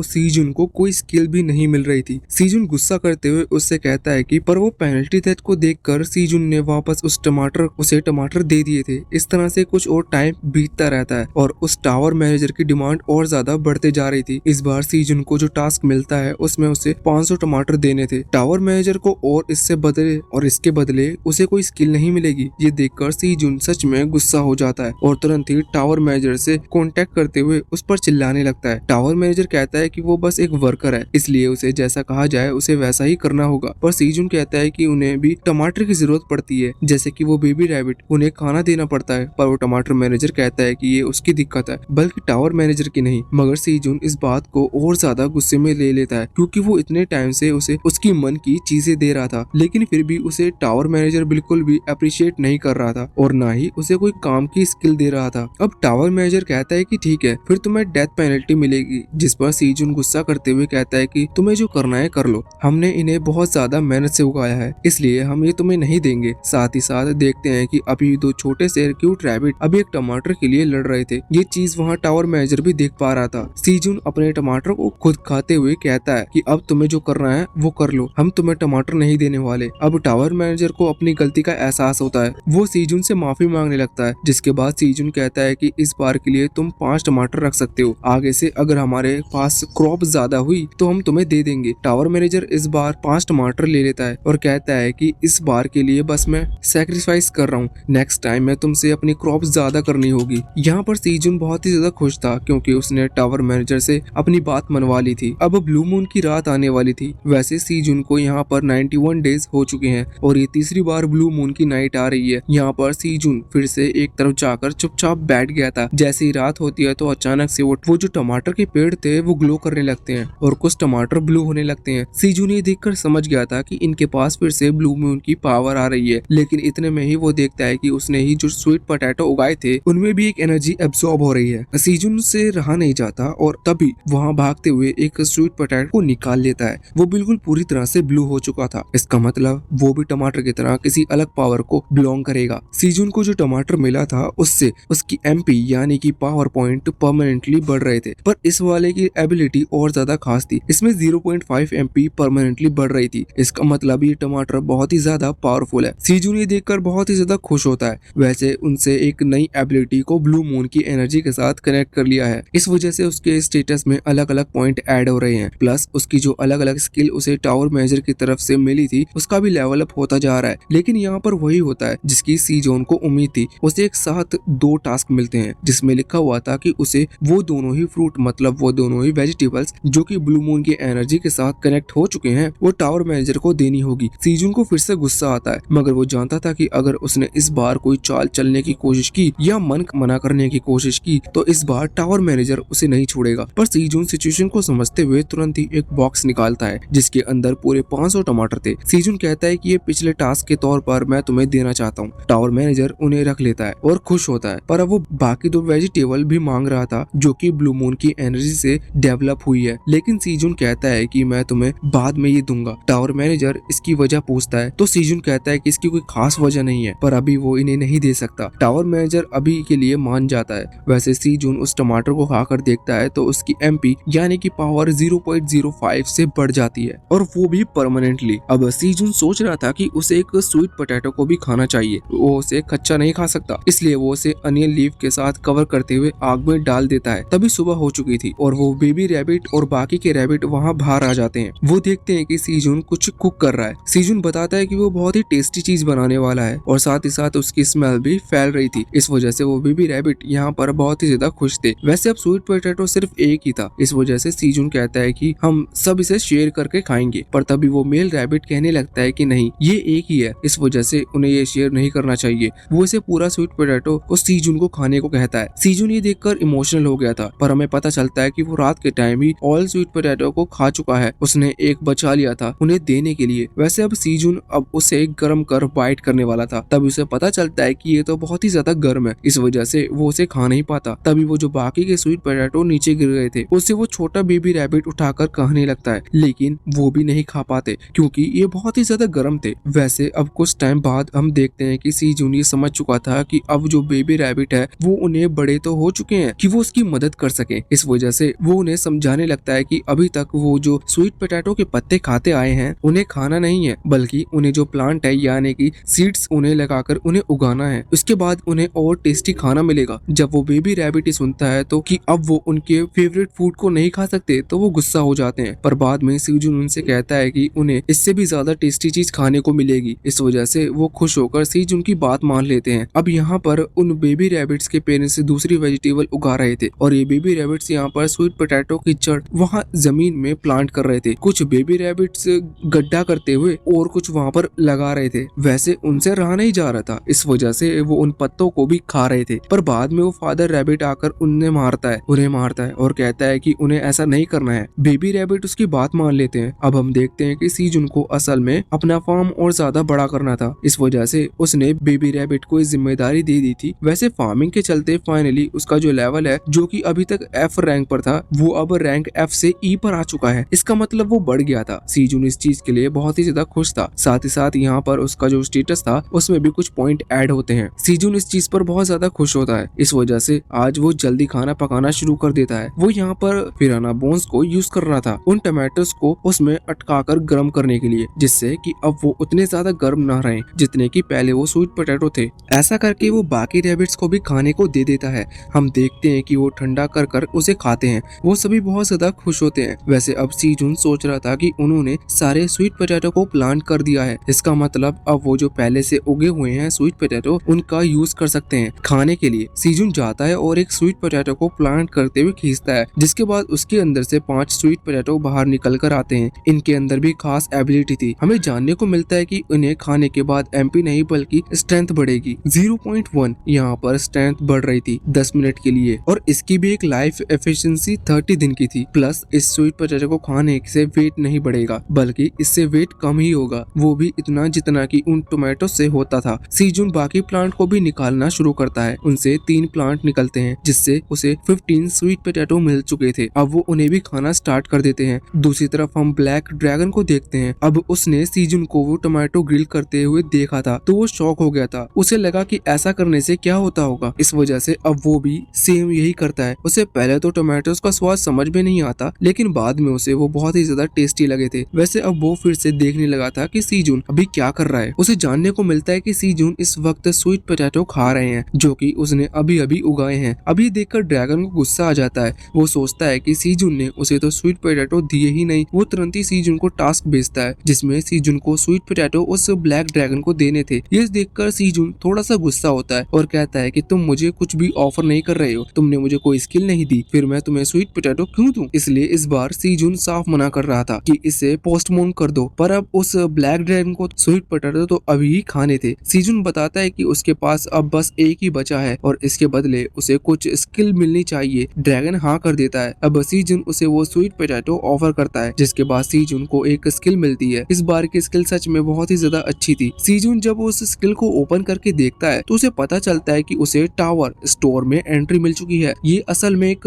सीजन को कोई स्किल भी नहीं मिल रही थी। सीजन गुस्सा करते हुए उससे कहता है कि पर वो पेनल्टी डेथ को देखकर सीजन ने वापस उसे टमाटर दे दिए थे। इस तरह से कुछ और टाइम बीतता रहता है और उस टावर मैनेजर की डिमांड और ज्यादा बढ़ते जा रही थी। इस बार सीजन को जो टास्क मिलता है उसमें उसे 500 टमाटर देने थे टावर मैनेजर को और इसके बदले उसे कोई स्किल नहीं मिलेगी। ये देखकर सीजन सच में गुस्सा हो जाता है और तुरंत ही टावर मैनेजर से कांटेक्ट करते हुए उस पर चिल्लाने लगता है। टावर मैनेजर कहता है कि वो बस एक वर्कर है, इसलिए उसे जैसा कहा जाए उसे वैसा ही करना होगा, पर सीजन कहता है कि उन्हें भी टमाटर की जरूरत पड़ती है, जैसे कि वो बेबी रैबिट, उन्हें खाना देना पड़ता है, पर वो टमाटर मैनेजर कहता है कि ये उसकी दिक्कत है बल्कि टावर मैनेजर की नहीं। मगर सीजून इस बात को और ज्यादा गुस्से में ले लेता है क्योंकि वो इतने टाइम से उसे उसकी मन की चीजें दे रहा था, लेकिन फिर भी उसे टावर मैनेजर बिल्कुल भी अप्रिशिएट नहीं कर रहा था और ना ही उसे कोई काम की स्किल दे रहा था। अब टावर मैनेजर कहता है कि ठीक है, फिर तुम्हें डेथ पेनल्टी मिलेगी, जिस पर सीजून गुस्सा करते हुए कहता है कि तुम्हें जो करना है कर लो, हमने इन्हें बहुत ज्यादा मेहनत से उगाया है, इसलिए हम ये तुम्हें नहीं देंगे। साथ ही साथ देखते हैं कि अभी दो छोटे से क्यूट रैबिट अभी एक टमाटर के लिए लड़ रहे थे। ये चीज वहाँ टावर मैनेजर भी देख पा रहा था। सीजून अपने टमाटर को खुद खाते हुए कहता है कि अब तुम्हें जो करना है वो कर लो, हम तुम्हें टमाटर नहीं देने वाले। अब टावर मैनेजर को अपनी गलती का एहसास होता है, वो सीजून से माफी मांगने लगता है, जिसके बाद सीजून कहता है कि इस बार के लिए तुम 5 टमाटर रख सकते हो, आगे से अगर हमारे पास क्रॉप ज्यादा हुई तो हम तुम्हें दे देंगे। टावर मैनेजर इस बार 5 टमाटर ले लेता है और कहता है कि इस बार के लिए बस मैं सैक्रिफाइस कर रहा हूँ, नेक्स्ट टाइम में तुमसे अपनी क्रॉप ज्यादा करनी होगी। यहाँ पर सीजून बहुत ही ज्यादा खुश था क्योंकि उसने टावर मैनेजर से अपनी बात मनवा ली थी। अब ब्लू मून की रात आने वाली थी। वैसे सीजून को यहाँ पर 91 डेज हो चुके हैं और ये तीसरी बार ब्लू मून की नाइट आ रही है। यहाँ पर सीजून फिर से एक तरफ जाकर चुपचाप बैठ गया था। जैसे ही रात होती है तो अचानक से वो जो टमाटर के पेड़ थे वो ग्लो करने लगते हैं और कुछ टमाटर ब्लू होने लगते हैं। सीजून ये देखकर समझ गया था कि इनके पास फिर से ब्लू मून की पावर आ रही है, लेकिन इतने में ही वो देखता है कि उसने ही जो स्वीट पोटैटो उगाए थे उनमें भी एक एनर्जी एब्सॉर्ब हो रही है। सीजून से रहा नहीं जाता और तभी वहाँ भागते हुए एक स्वीट पोटैटो को निकाल लेता है। वो बिल्कुल पूरी तरह से ब्लू हो चुका था। इसका मतलब वो भी टमाटर की तरह किसी अलग पावर को बिलोंग करेगा। सीजून को जो टमाटर मिला था उससे उसकी एमपी यानी कि पावर पॉइंट परमानेंटली बढ़ रहे थे, पर इस वाले की एबिलिटी और ज्यादा खास थी। इसमें 0.5 एमपी परमानेंटली बढ़ रही थी। इसका मतलब ये टमाटर बहुत ही ज्यादा पावरफुल है। सीजून ये देखकर बहुत ही ज्यादा खुश होता है। वैसे उनसे एक नई एबिलिटी को ब्लू मून की एनर्जी के साथ कनेक्ट कर लिया है। इस वजह से उसके स्टेटस में अलग अलग पॉइंट ऐड हो रहे हैं, प्लस उसकी जो अलग अलग स्किल उसे टावर मैनेजर की तरफ से मिली थी उसका भी लेवल अप होता जा रहा है। लेकिन यहाँ पर वही होता है जिसकी सीजोन को उम्मीद थी। उसे एक साथ 2 टास्क मिलते हैं जिसमें लिखा हुआ था कि उसे वो दोनों ही फ्रूट मतलब वो दोनों ही वेजिटेबल्स जो कि ब्लू मून की एनर्जी के साथ कनेक्ट हो चुके हैं वो टावर मैनेजर को देनी होगी। सीजून को फिर से गुस्सा आता है, मगर वो जानता था कि अगर उसने इस बार कोई चाल चलने की कोशिश की या मन मना करने की कोशिश की तो इस बार टावर मैनेजर उसे नहीं छोड़ेगा। पर सीजून सिचुएशन को समझते हुए तुरंत ही एक बॉक्स निकालता है जिसके अंदर पूरे 500 टमाटर थे। सीजून कहता है कि ये पिछले टास्क के तौर पर मैं तुम्हें देना चाहता हूँ। टावर मैनेजर उन्हें रख लेता है और खुश होता है, पर अब वो बाकी 2 वेजिटेबल भी मांग रहा था जो कि ब्लू मून की एनर्जी से डेवलप हुई है। लेकिन सीजून कहता है कि मैं तुम्हें बाद में ये दूंगा। टावर मैनेजर इसकी वजह पूछता है तो सीजून कहता है कि इसकी कोई खास वजह नहीं है, पर अभी वो इन्हें नहीं दे सकता। टावर मैनेजर अभी के लिए मान जाता है। वैसे सीजून उस टमाटर को खाकर देखता है तो उसकी एमपी यानी कि पावर 0.05 से बढ़ जाती है और वो भी परमानेंटली। अब सीजून सोच रहा था कि उसे एक स्वीट पोटैटो को भी खाना चाहिए, वो उसे कच्चा नहीं खा सकता, इसलिए वो उसे अनियन लीफ के साथ कवर करते हुए आग में डाल देता है। तभी सुबह हो चुकी थी और वो बेबी रैबिट और बाकी के रैबिट वहाँ बाहर आ जाते हैं। वो देखते हैं कि सीजून कुछ कुक कर रहा है। सीजून बताता है कि वो बहुत ही टेस्टी चीज बनाने वाला है और साथ ही साथ उसकी स्मेल भी फैल रही थी। इस वजह से वो बेबी रैबिट यहाँ पर बहुत ही ज्यादा खुश थे। वैसे अब स्वीट पोटैटो सिर्फ एक ही था, इस वजह से सीजून कहता है कि हम सब इसे शेयर करके खाएंगे, पर तभी वो मेल रैबिट कहने लगता है कि नहीं, ये एक ही है, इस वजह से उन्हें ये शेयर नहीं करना चाहिए। वो इसे पूरा स्वीट पोटैटो को सीजून को खाने को कहता है। सीजून ये देखकर इमोशनल हो गया था, पर हमें पता चलता है कि वो रात के टाइम ही ऑल स्वीट पोटैटो को खा चुका है। उसने एक बचा लिया था उन्हें देने के लिए। वैसे अब सीजून अब उसे गर्म कर बाइट करने वाला था, तभी उसे पता चलता है कि ये तो बहुत ही ज्यादा गर्म है, इस वजह से वो उसे खा नहीं पाता। तभी वो जो बाकी के स्वीट पोटैटो नीचे गिर गए थे उससे वो छोटा बेबी रैबिट उठाकर खाने लगता है, लेकिन वो भी नहीं खा पाते क्योंकि ये बहुत ही ज्यादा गर्म थे। वैसे अब कुछ टाइम बाद हम देखते हैं कि सीजून ये समझ चुका था कि अब जो बेबी रैबिट है वो उन्हें बड़े तो हो चुके हैं कि वो उसकी मदद कर सके। इस वजह से वो उन्हें समझाने लगता है कि अभी तक वो जो स्वीट पोटैटो के पत्ते खाते आए हैं उन्हें खाना नहीं है, बल्कि उन्हें जो प्लांट है यानी कि सीड्स उन्हें लगाकर उन्हें उगाना है। उसके बाद उन्हें और टेस्टी खाना मिलेगा। जब वो बेबी रैबिट ही सुनता है तो कि अब वो उनके फेवरेट फूड को नहीं खा सकते तो वो गुस्सा हो जाते हैं, पर बाद में सीजून उनसे कहता है कि उन्हें इससे भी ज्यादा टेस्टी चीज खाने को मिलेगी। इस वजह से वो खुश होकर सीजून की बात मान लेते हैं। अब यहाँ पर उन बेबी रैबिट्स के पेरेंट्स दूसरी वेजिटेबल उगा रहे थे और ये बेबी रैबिट्स यहाँ पर स्वीट पोटैटो की जड़ वहाँ जमीन में प्लांट कर रहे थे। कुछ बेबी रैबिट्स गड्ढा करते हुए और कुछ वहाँ पर लगा रहे थे। वैसे उनसे रहा नहीं जा रहा था, इस वजह से वो उन पत्तों को भी खा रहे थे। पर बाद में वो फादर रैबिट आकर उन्हें मारता है और कहता है कि उन्हें ऐसा नहीं करना है। बेबी रैबिट उसकी बात मान लेते हैं। अब हम देखते हैं कि सीजुन को असल में अपना फार्म और ज्यादा बड़ा करना था, इस वजह से उसने बेबी रैबिट को इस जिम्मेदारी दे दी थी। वैसे फार्मिंग के चलते फाइनली उसका जो लेवल है, जो कि अभी तक F रैंक पर था, वो अब रैंक F से E पर आ चुका है। इसका मतलब वो बढ़ गया था। सीजुन इस चीज के लिए बहुत ही ज्यादा खुश था। साथ ही साथ यहाँ पर उसका जो स्टेटस था उसमें भी कुछ पॉइंट ऐड होते हैं। सीजुन इस चीज पर बहुत ज्यादा खुश होता है। इस वजह से आज वो जल्दी खाना पकाना शुरू कर देता है। वो यहाँ पर पिराना बोन्स को यूज कर रहा था, उन टमाटोस को उसमें अटकाकर गर्म करने के लिए, जिससे कि अब वो उतने ज्यादा गर्म ना रहे जितने कि पहले वो स्वीट पोटैटो थे। ऐसा करके वो बाकी रैबिट्स को भी खाने को दे देता है। हम देखते हैं कि वो ठंडा कर कर उसे खाते हैं। वो सभी बहुत ज्यादा खुश होते हैं। वैसे अब सीजुन सोच रहा था कि उन्होंने सारे स्वीट पोटैटो को प्लांट कर दिया है। इसका मतलब अब वो जो पहले से उगे हुए हैं स्वीट पोटैटो, उनका यूज कर सकते हैं खाने के लिए। सीजुन जाता है और एक स्वीट पोटैटो को प्लांट करते हुए खींचता है, जिसके बाद उसके अंदर से 5 स्वीट पोटैटो बाहर निकल कर आते हैं। इनके अंदर भी खास एबिलिटी थी। हमें जानने को मिलता है कि इन्हें खाने के बाद MP नहीं बल्कि स्ट्रेंथ बढ़ेगी। 0.1 यहाँ पर स्ट्रेंथ बढ़ रही थी 10 मिनट के लिए, और इसकी भी एक लाइफ एफिशिएंसी 30 दिन की थी। प्लस इस स्वीट पोटैटो को खाने से वेट नहीं बढ़ेगा, बल्कि इससे वेट कम ही होगा, वो भी इतना जितना कि उन टोमेटो से होता था। सीजुन बाकी प्लांट को भी निकालना शुरू करता है। उनसे 3 प्लांट निकलते हैं, जिससे उसे 15 स्वीट पोटैटो मिल चुके थे। अब वो उन्हें भी खाना स्टार्ट कर देते हैं। दूसरी तरफ हम ब्लैक ड्रैगन को देखते हैं। अब उसने सीजुन को वो टोमेटो ग्रिल करते हुए देखा था, तो वो शॉक हो गया था। उसे लगा कि ऐसा करने से क्या होता होगा। इस वजह से अब वो भी सेम यही करता है। उसे पहले तो टोमेटोज का स्वाद समझ में नहीं आता, लेकिन बाद में उसे वो बहुत ही ज्यादा टेस्टी लगे थे। वैसे अब वो फिर से देखने लगा था कि सीजुन अभी क्या कर रहा है। उसे जानने को मिलता है कि सीजुन इस वक्त स्वीट पोटैटो खा रहे हैं, जो कि उसने अभी अभी उगाए हैं। अभी देखकर ड्रैगन को गुस्सा आ जाता है। वो सोचता है कि सीजुन ने उसे तो स्वीट पोटैटो दिए ही नहीं। वो तुरंत ही सीजुन को टास्क भेजता है, जिसमें सीजुन को स्वीट पोटैटो उस ब्लैक ड्रैगन को देने थे। ये देखकर सीजुन थोड़ा सा गुस्सा होता है और कहता है कि तुम मुझे कुछ भी ऑफर नहीं कर रहे हो, तुमने मुझे कोई स्किल नहीं दी, फिर मैं तुम्हें स्वीट पोटैटो क्यों दूं। इसलिए इस बार सीजुन साफ मना कर रहा था कि इसे पोस्टपोन कर दो, पर अब उस ब्लैक ड्रैगन को स्वीट पोटैटो तो अभी ही खाने थे। सीजुन बताता है कि उसके पास अब बस एक ही बचा है और इसके बदले उसे कुछ स्किल मिलनी चाहिए। ड्रैगन हाँ कर देता है। अब सीजुन उसे वो स्वीट पोटैटो ऑफर करता है, जिसके बाद सीजुन को एक स्किल मिलती है। इस बार की स्किल सच में बहुत ही ज्यादा अच्छी थी। सीजुन जब उस स्किल को ओपन करके देखता है तो उसे पता चलता है कि उसे टावर स्टोर में एंट्री मिल चुकी है। ये असल में एक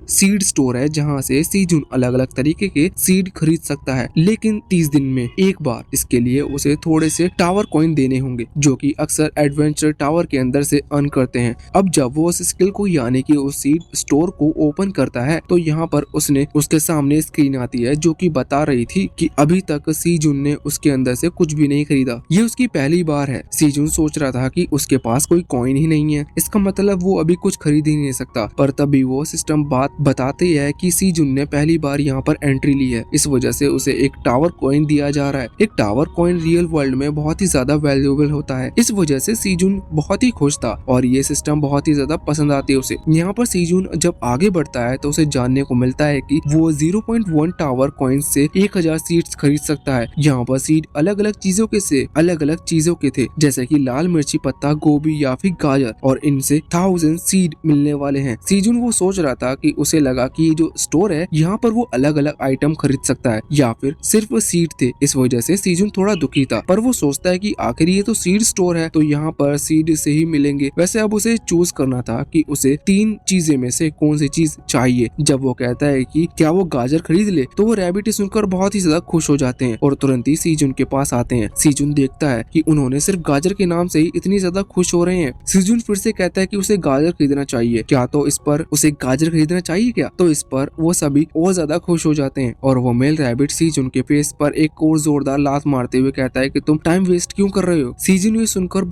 सीड स्टोर है, जहाँ से सीजुन अलग अलग तरीके के सीड खरीद सकता है, लेकिन 30 दिन में एक बार। इसके लिए उसे थोड़े से टावर कॉइन देने होंगे, जो कि अक्सर एडवेंचर टावर के अंदर से अर्न करते हैं। अब जब वो उस स्किल को यानी कि उस सीड स्टोर को ओपन करता है, तो यहाँ पर उसके सामने स्क्रीन आती है, जो कि बता रही थी कि अभी तक सीजुन ने उसके अंदर से कुछ भी नहीं खरीदा। ये उसकी पहली बार है। सीजुन सोच रहा था कि उसके पास कोई कॉइन ही नहीं है, इसका मतलब वो अभी कुछ खरीद ही नहीं सकता। पर तभी वो सिस्टम बात बताते है कि सीजुन ने पहली बार यहाँ पर एंट्री ली है, इस वजह से उसे एक टावर कॉइन दिया जा रहा है। एक टावर कॉइन रियल वर्ल्ड में बहुत ही ज्यादा वैल्यूएबल होता है। इस वजह से सीजुन बहुत ही खुश था और ये सिस्टम बहुत ही ज्यादा पसंद आती है उसे। यहाँ पर सीजुन जब आगे बढ़ता है तो उसे जानने को मिलता है कि वो 0.1 टावर कॉइन से 1000 सीड्स खरीद सकता है। यहाँ पर सीड अलग अलग चीजों के थे, जैसे कि लाल मिर्ची पत्ता, गोभी या फिर गाजर, और इनसे 1000 सीड मिलने वाले हैं। सीजुन वो सोच रहा था कि उसे लगा कि ये जो स्टोर है यहाँ पर वो अलग अलग आइटम खरीद सकता है या फिर सिर्फ सीड थे। इस वजह से सीजुन थोड़ा दुखी था, पर वो सोचता है कि आखिर ये तो सीड स्टोर है, तो यहाँ पर सीड से ही मिलेंगे। वैसे अब उसे चूज करना था कि उसे 3 चीजें में से कौन सी चीज चाहिए। जब वो कहता है कि क्या वो गाजर खरीद ले, तो वो रैबिट सुनकर बहुत ही ज्यादा खुश हो जाते हैं और तुरंत ही सीजुन के पास आते हैं। सीजुन देखता है कि उन्होंने सिर्फ गाजर के नाम से ही इतनी ज्यादा खुश हो रहे हैं। सीजुन फिर से कहता है कि उसे गाजर खरीदना चाहिए क्या, तो इस पर उसे गाजर खरीदना चाहिए क्या, तो इस पर वो सभी और ज्यादा खुश हो जाते हैं और वो मेल रैबिट सीजुन के फेस पर एक और जोरदार लात मारते हुए कहता है कि तुम टाइम वेस्ट क्यों कर रहे हो। सीजुन ये सुनकर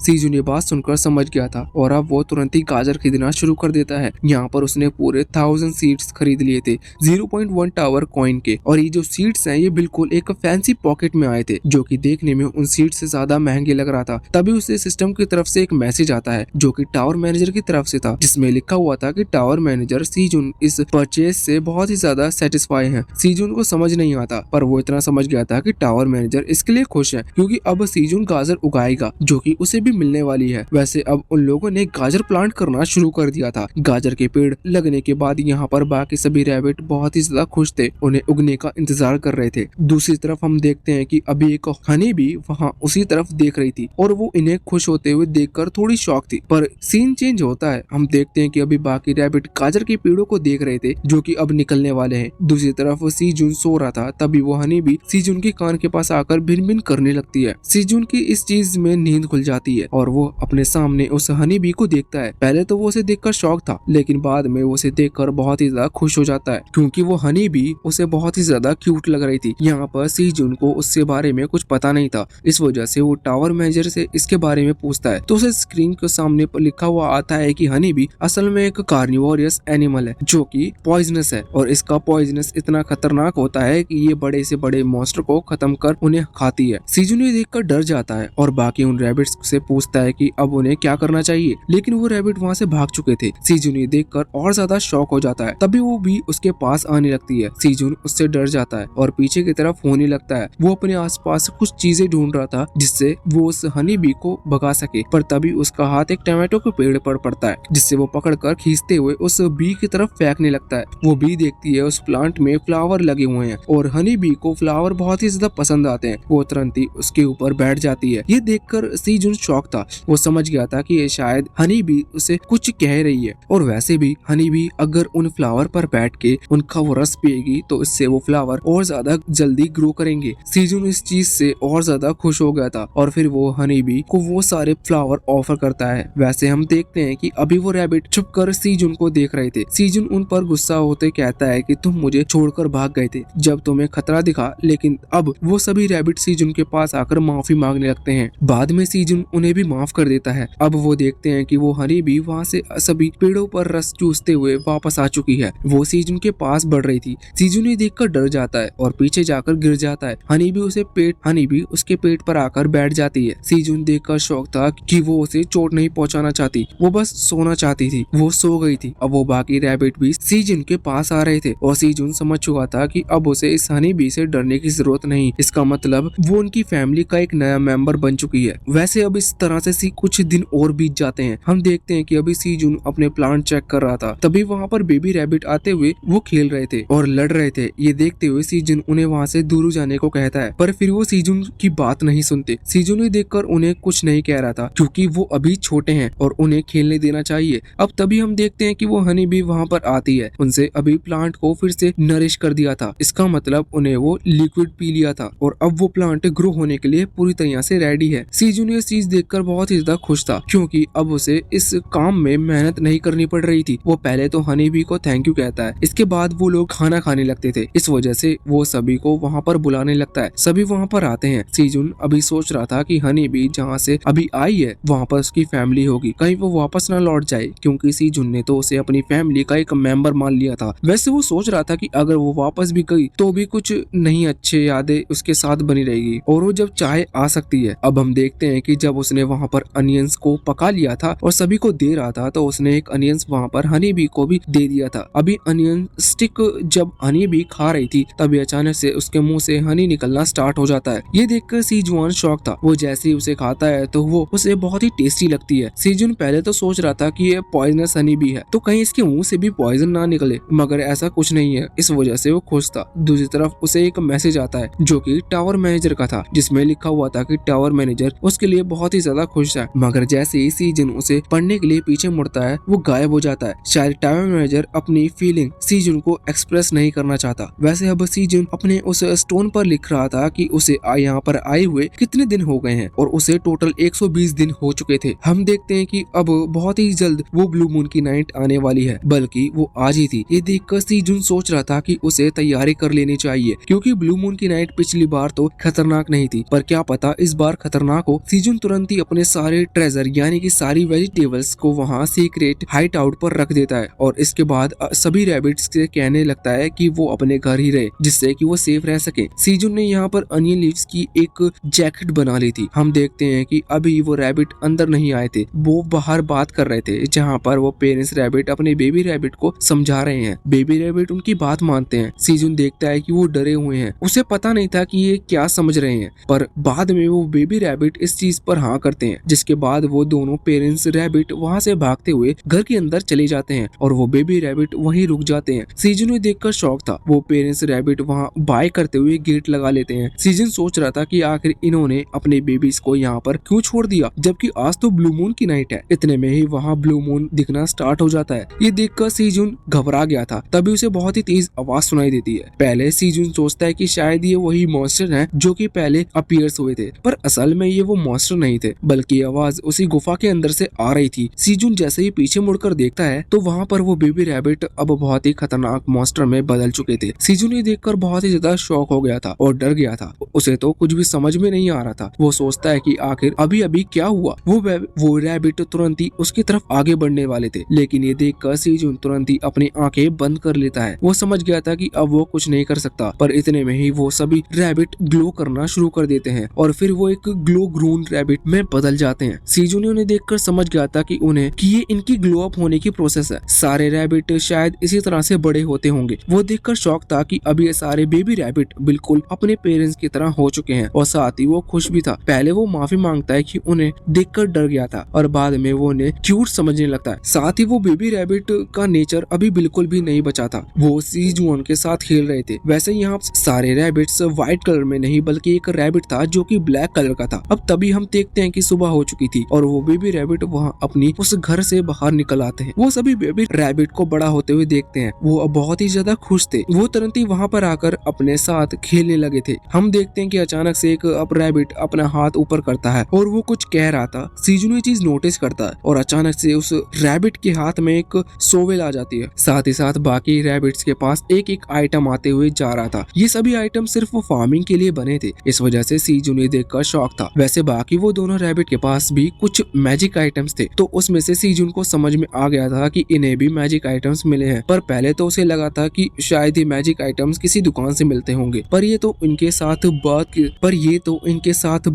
सीजुन ये बात सुनकर समझ गया था और अब वो तुरंत ही गाजर खरीदना शुरू कर देता है। यहाँ पर उसने पूरे 1000 सीड्स खरीद लिए थे 0.1 टावर कॉइन के, और ये जो सीड्स हैं ये बिल्कुल एक फैंसी पॉकेट में आए थे, जो कि देखने में उन सीड्स से ज्यादा महंगे लग रहा था। तभी उसे सिस्टम की तरफ से एक मैसेज आता है, जो कि टावर मैनेजर की तरफ से था, जिसमें लिखा हुआ था कि टावर मैनेजर सीजुन इस परचेज से बहुत ही ज्यादा सेटिस्फाई है। सीजुन को समझ नहीं आता, पर वो इतना समझ गया था कि टावर मैनेजर इसके लिए खुश है क्योंकि अब सीजुन गाजर उगाएगा जो कि उसे भी मिलने वाली है। वैसे अब उन लोगों ने गाजर प्लांट करना शुरू कर दिया था। गाजर के पेड़ लगने के बाद यहाँ पर बाकी सभी रैबिट बहुत ही ज्यादा खुश थे, उन्हें उगने का इंतजार कर रहे थे। दूसरी तरफ हम देखते हैं कि अभी एक हनी भी वहाँ उसी तरफ देख रही थी और वो इन्हें खुश होते हुए देखकर थोड़ी शॉक थी। पर सीन चेंज होता है, हम देखते हैं कि अभी बाकी रैबिट गाजर के पेड़ों को देख रहे थे जो कि अब निकलने वाले हैं। दूसरी तरफ सीजुन सो रहा था, तभी वो हनी भी सीजुन के कान के पास आकर भिन भिन करने लगती है। सीजुन की इस चीज में नींद खुल जाती है और वो अपने सामने उस हनी बी को देखता है। पहले तो वो उसे देखकर शॉक था, लेकिन बाद में वो उसे देखकर बहुत ही ज्यादा खुश हो जाता है क्योंकि वो हनी बी उसे बहुत ही ज्यादा क्यूट लग रही थी। यहाँ पर सीजुन को उससे बारे में कुछ पता नहीं था, इस वजह से वो टावर मैनेजर से इसके बारे में पूछता है तो उसे स्क्रीन के सामने पर लिखा हुआ आता है कि हनी बी असल में एक कार्निवोरियस एनिमल है जो कि पॉइजनस है और इसका पॉइजनस इतना खतरनाक होता है कि ये बड़े से बड़े मॉन्स्टर को खत्म कर उन्हें खाती है। सीजुन ये देखकर डर जाता है और बाकी उन रैबिट्स से पूछता है कि अब उन्हें क्या करना चाहिए, लेकिन वो रैबिट वहाँ से भाग चुके थे। सीजुन ये देखकर और ज्यादा शॉक हो जाता है, तभी वो भी उसके पास आने लगती है। सीजुन उससे डर जाता है और पीछे की तरफ होने लगता है। वो अपने आसपास कुछ चीजें ढूंढ रहा था जिससे वो उस हनी बी को भगा सके, पर तभी उसका हाथ एक टमाटो के पेड़ पर पड़ता है जिससे वो पकड़कर खींचते हुए उस बी की तरफ फेंकने लगता है। वो बी देखती है उस प्लांट में फ्लावर लगे हुए हैं और हनी बी को फ्लावर बहुत ही ज्यादा पसंद आते हैं। वो तुरंत ही उसके ऊपर बैठ जाती है। ये देखकर सीजुन शॉक था, वो समझ गया था कि ये शायद हनी बी उसे कुछ कह रही है और वैसे भी हनी बी अगर उन फ्लावर पर बैठ के उनका वो रस पिएगी तो इससे वो फ्लावर और ज्यादा जल्दी ग्रो करेंगे। सीजुन इस चीज से और ज्यादा खुश हो गया था और फिर वो हनी बी को वो सारे फ्लावर ऑफर करता है। वैसे हम देखते हैं कि अभी वो रैबिट छुपकर सीजुन को देख रहे थे। सीजुन उन पर गुस्सा होते कहता है कि तुम मुझे छोड़कर भाग गए थे जब तुम्हें खतरा दिखा, लेकिन अब वो सभी रैबिट सीजुन के पास आकर माफी मांगने लगते हैं। बाद में सीजुन उन्हें भी माफ कर देता है। अब वो देखते हैं कि वो हनी भी वहाँ से सभी पेड़ों पर रस चूसते हुए वापस आ चुकी है। वो सीजुन के पास बढ़ रही थी। सीजुन ये देखकर डर जाता है और पीछे जाकर गिर जाता है। हनी भी उसके पेट पर आकर बैठ जाती है। सीजुन देखकर शौक था कि वो उसे चोट नहीं पहुंचाना चाहती, वो बस सोना चाहती थी। वो सो गई थी। अब वो बाकी रैबिट भी सीजुन के पास आ रहे थे और सीजुन समझ चुका था कि अब उसे इस हनी बी से डरने की जरूरत नहीं। इसका मतलब वो उनकी फैमिली का एक नया मेंबर बन चुकी है। वैसे अब इस तरह से कुछ दिन और बीत जाते हैं। हम देखते हैं कि अभी सीजुन अपने प्लांट चेक कर रहा था, तभी वहाँ पर बेबी रैबिट आते हुए वो खेल रहे थे और लड़ रहे थे। ये देखते हुए सीजुन उन्हें वहाँ से दूर जाने को कहता है, पर फिर वो सीजुन की बात नहीं सुनते। सीजुन देखकर उन्हें कुछ नहीं कह रहा था क्योंकि वो अभी छोटे हैं और उन्हें खेलने देना चाहिए। अब तभी हम देखते हैं कि वो हनी भी वहाँ पर आती है। उनसे अभी प्लांट को फिर से नरिश कर दिया था, इसका मतलब उन्हें वो लिक्विड पी लिया था और अब वो प्लांट ग्रो होने के लिए पूरी तरह से रेडी है। सीजुन ये चीज देखकर बहुत ही ज्यादा खुश था क्योंकि अब उसे इस काम में मेहनत नहीं करनी पड़ रही थी। वो पहले तो हनी बी को थैंक यू कहता है, इसके बाद वो लोग खाना खाने लगते थे। इस वजह से वो सभी को वहाँ पर बुलाने लगता है। सभी वहाँ पर आते हैं। सीजुन अभी सोच रहा था कि हनी बी जहाँ से अभी आई है वहाँ पर उसकी फैमिली होगी, कहीं वो वापस ना लौट जाए क्योंकि सीजुन ने तो उसे अपनी फैमिली का एक मेंबर मान लिया था। वैसे वो सोच रहा था कि अगर वो वापस भी गई तो भी कुछ नहीं अच्छे यादें उसके साथ बनी रहेगी और वो जब चाहे आ सकती है। अब हम देखते हैं कि जब उसने वहाँ पर अनियंस को पका लिया था और सभी को दे रहा था तो उसने एक अनियंस वहाँ पर हनी बी को भी दे दिया था। अभी अनियन स्टिक जब हनी बी खा रही थी तभी अचानक से उसके मुंह से हनी निकलना स्टार्ट हो जाता है। ये देखकर सीजुआन शॉक था। वो जैसे ही उसे खाता है तो वो उसे बहुत ही टेस्टी लगती है। सीजुन पहले तो सोच रहा था कि ये पॉइजनस हनी बी है तो कहीं इसके मुंह से भी पॉइजन ना निकले, मगर ऐसा कुछ नहीं है, इस वजह से वो खुश था। दूसरी तरफ उसे एक मैसेज आता है जो कि टावर मैनेजर का था, जिसमें लिखा हुआ था कि टावर मैनेजर उसके लिए बहुत ही ज्यादा खुश है। मगर जैसे ही सीजन उसे पढ़ने के लिए पीछे मुड़ता है वो गायब हो जाता है। शायद टावर मैनेजर अपनी फीलिंग सीजन को एक्सप्रेस नहीं करना चाहता। वैसे अब सीजन अपने उस स्टोन पर लिख रहा था कि उसे यहाँ पर आए हुए कितने दिन हो गए हैं और उसे टोटल 120 दिन हो चुके थे। हम देखते हैं कि अब बहुत ही जल्द वो ब्लू मून की नाइट आने वाली है, बल्कि वो आज ही थी। ये देखकर सीजन सोच रहा था कि उसे तैयारी कर लेनी चाहिए क्योंकि ब्लू मून की नाइट पिछली बार तो खतरनाक नहीं थी, पर क्या पता इस बार खतरनाक हो। सीजन तुरंत ही अपने सारे ट्रेजर यानी कि सारी वेजिटेबल्स को वहाँ सीक्रेट हाइट आउट पर रख देता है और इसके बाद सभी रैबिट्स से कहने लगता है कि वो अपने घर ही रहे जिससे कि वो सेफ रह सके। सीजन ने यहाँ पर अनियन लीव्स की एक जैकेट बना ली थी। हम देखते हैं कि अभी वो रैबिट अंदर नहीं आए थे, वो बाहर बात कर रहे थे जहाँ पर वो पेरेंट्स रैबिट अपने बेबी बेबी रैबिट को समझा रहे हैं। बेबी रैबिट उनकी बात मानते हैं। सीजन देखता है कि वो डरे हुए हैं, उसे पता नहीं था कि ये क्या समझ रहे हैं, पर बाद में वो बेबी रैबिट इस चीज पर हाँ करते हैं, जिसके बाद वो दोनों पेरेंट्स रैबिट वहाँ से भागते हुए घर के अंदर चले जाते हैं और वो बेबी रैबिट वहीं रुक जाते हैं। सीजन को देखकर शौक था। वो पेरेंट्स रैबिट वहाँ बाय करते हुए गेट लगा लेते हैं। सीजन सोच रहा था कि आखिर इन्होंने अपने बेबीज को यहाँ पर क्यों छोड़ दिया, जबकि आज तो ब्लू मून की नाइट है। इतने में ही वहाँ ब्लू मून दिखना स्टार्ट हो जाता है। ये देखकर सीजन घबरा गया था। तभी उसे बहुत ही तेज आवाज सुनाई देती है। पहले सीजन सोचता है कि शायद ये वही मॉन्स्टर हैं जो कि पहले अपीयर्स हुए थे, पर असल में ये वो मॉन्स्टर नहीं थे, बल्कि आवाज उसी गुफा के अंदर से आ रही थी। सीजन जैसे ही पीछे मुड़कर देखता है तो वहाँ पर वो बेबी रैबिट अब बहुत ही खतरनाक मॉन्स्टर में बदल चुके थे। सीजन ये देखकर बहुत ही ज्यादा शॉक हो गया था और डर गया था। उसे तो कुछ भी समझ में नहीं आ रहा था। वो सोचता है कि आखिर अभी अभी क्या हुआ। वो रैबिट तुरंत ही उसकी तरफ आगे बढ़ने वाले थे, लेकिन ये देखकर सीजन तुरंत ही अपनी आंखें बंद कर लेता है। वो समझ गया था कि अब वो कुछ नहीं कर सकता, पर इतने में ही वो सभी रैबिट ग्लो करना शुरू कर देते हैं और फिर वो एक ग्लो ग्रून रैबिट में बदल जाते हैं। सीजन उन्हें देखकर समझ गया था कि ये इनकी ग्लो अप होने की प्रोसेस है। सारे रैबिट शायद इसी तरह से बड़े होते होंगे। वो देखकर शौक था कि अब ये सारे बेबी रैबिट बिल्कुल अपने पेरेंट्स की तरह हो चुके हैं और साथ ही वो खुश भी था। पहले वो माफी मांगता है कि उन्हें देखकर डर गया था और बाद में वो उन्हें क्यूट समझने लगता है। साथ ही वो बेबी रैबिट का नेचर अभी बिल्कुल भी नहीं बचा था। वो सीजून के साथ खेल रहे थे। वैसे यहाँ सारे रैबिट्स व्हाइट कलर में नहीं, बल्कि एक रैबिट था जो कि ब्लैक कलर का था। अब तभी हम देखते हैं कि सुबह हो चुकी थी और वो बेबी रैबिट वहाँ अपनी उस घर से बाहर निकल आते हैं। वो सभी बेबी रैबिट को बड़ा होते हुए देखते हैं। वो अब बहुत ही ज्यादा खुश थे। वो तुरंत ही वहाँ पर आकर अपने साथ खेलने लगे थे। हम देखते हैं कि अचानक से एक रैबिट अपना हाथ ऊपर करता है और वो कुछ कह रहा था। सीजन ये चीज नोटिस करता है और अचानक से उस रैबिट के हाथ में एक सोवेल आ जाती है। साथ ही साथ बाकी रैबिट्स के पास एक एक आइटम आते हुए जा रहा था। ये सभी आइटम सिर्फ फार्मिंग के लिए बने थे। इस वजह से सीजन ये देखकर शॉक था। वैसे बाकी वो दोनों रैबिट के पास भी कुछ मैजिक आइटम्स थे, तो उसमें से सीजन को समझ में आ गया था कि इन्हें भी मैजिक आइटम्स मिले हैं। पर पहले तो उसे लगा था कि शायद ये मैजिक आइटम्स किसी दुकान से मिलते होंगे, पर ये तो इनके साथ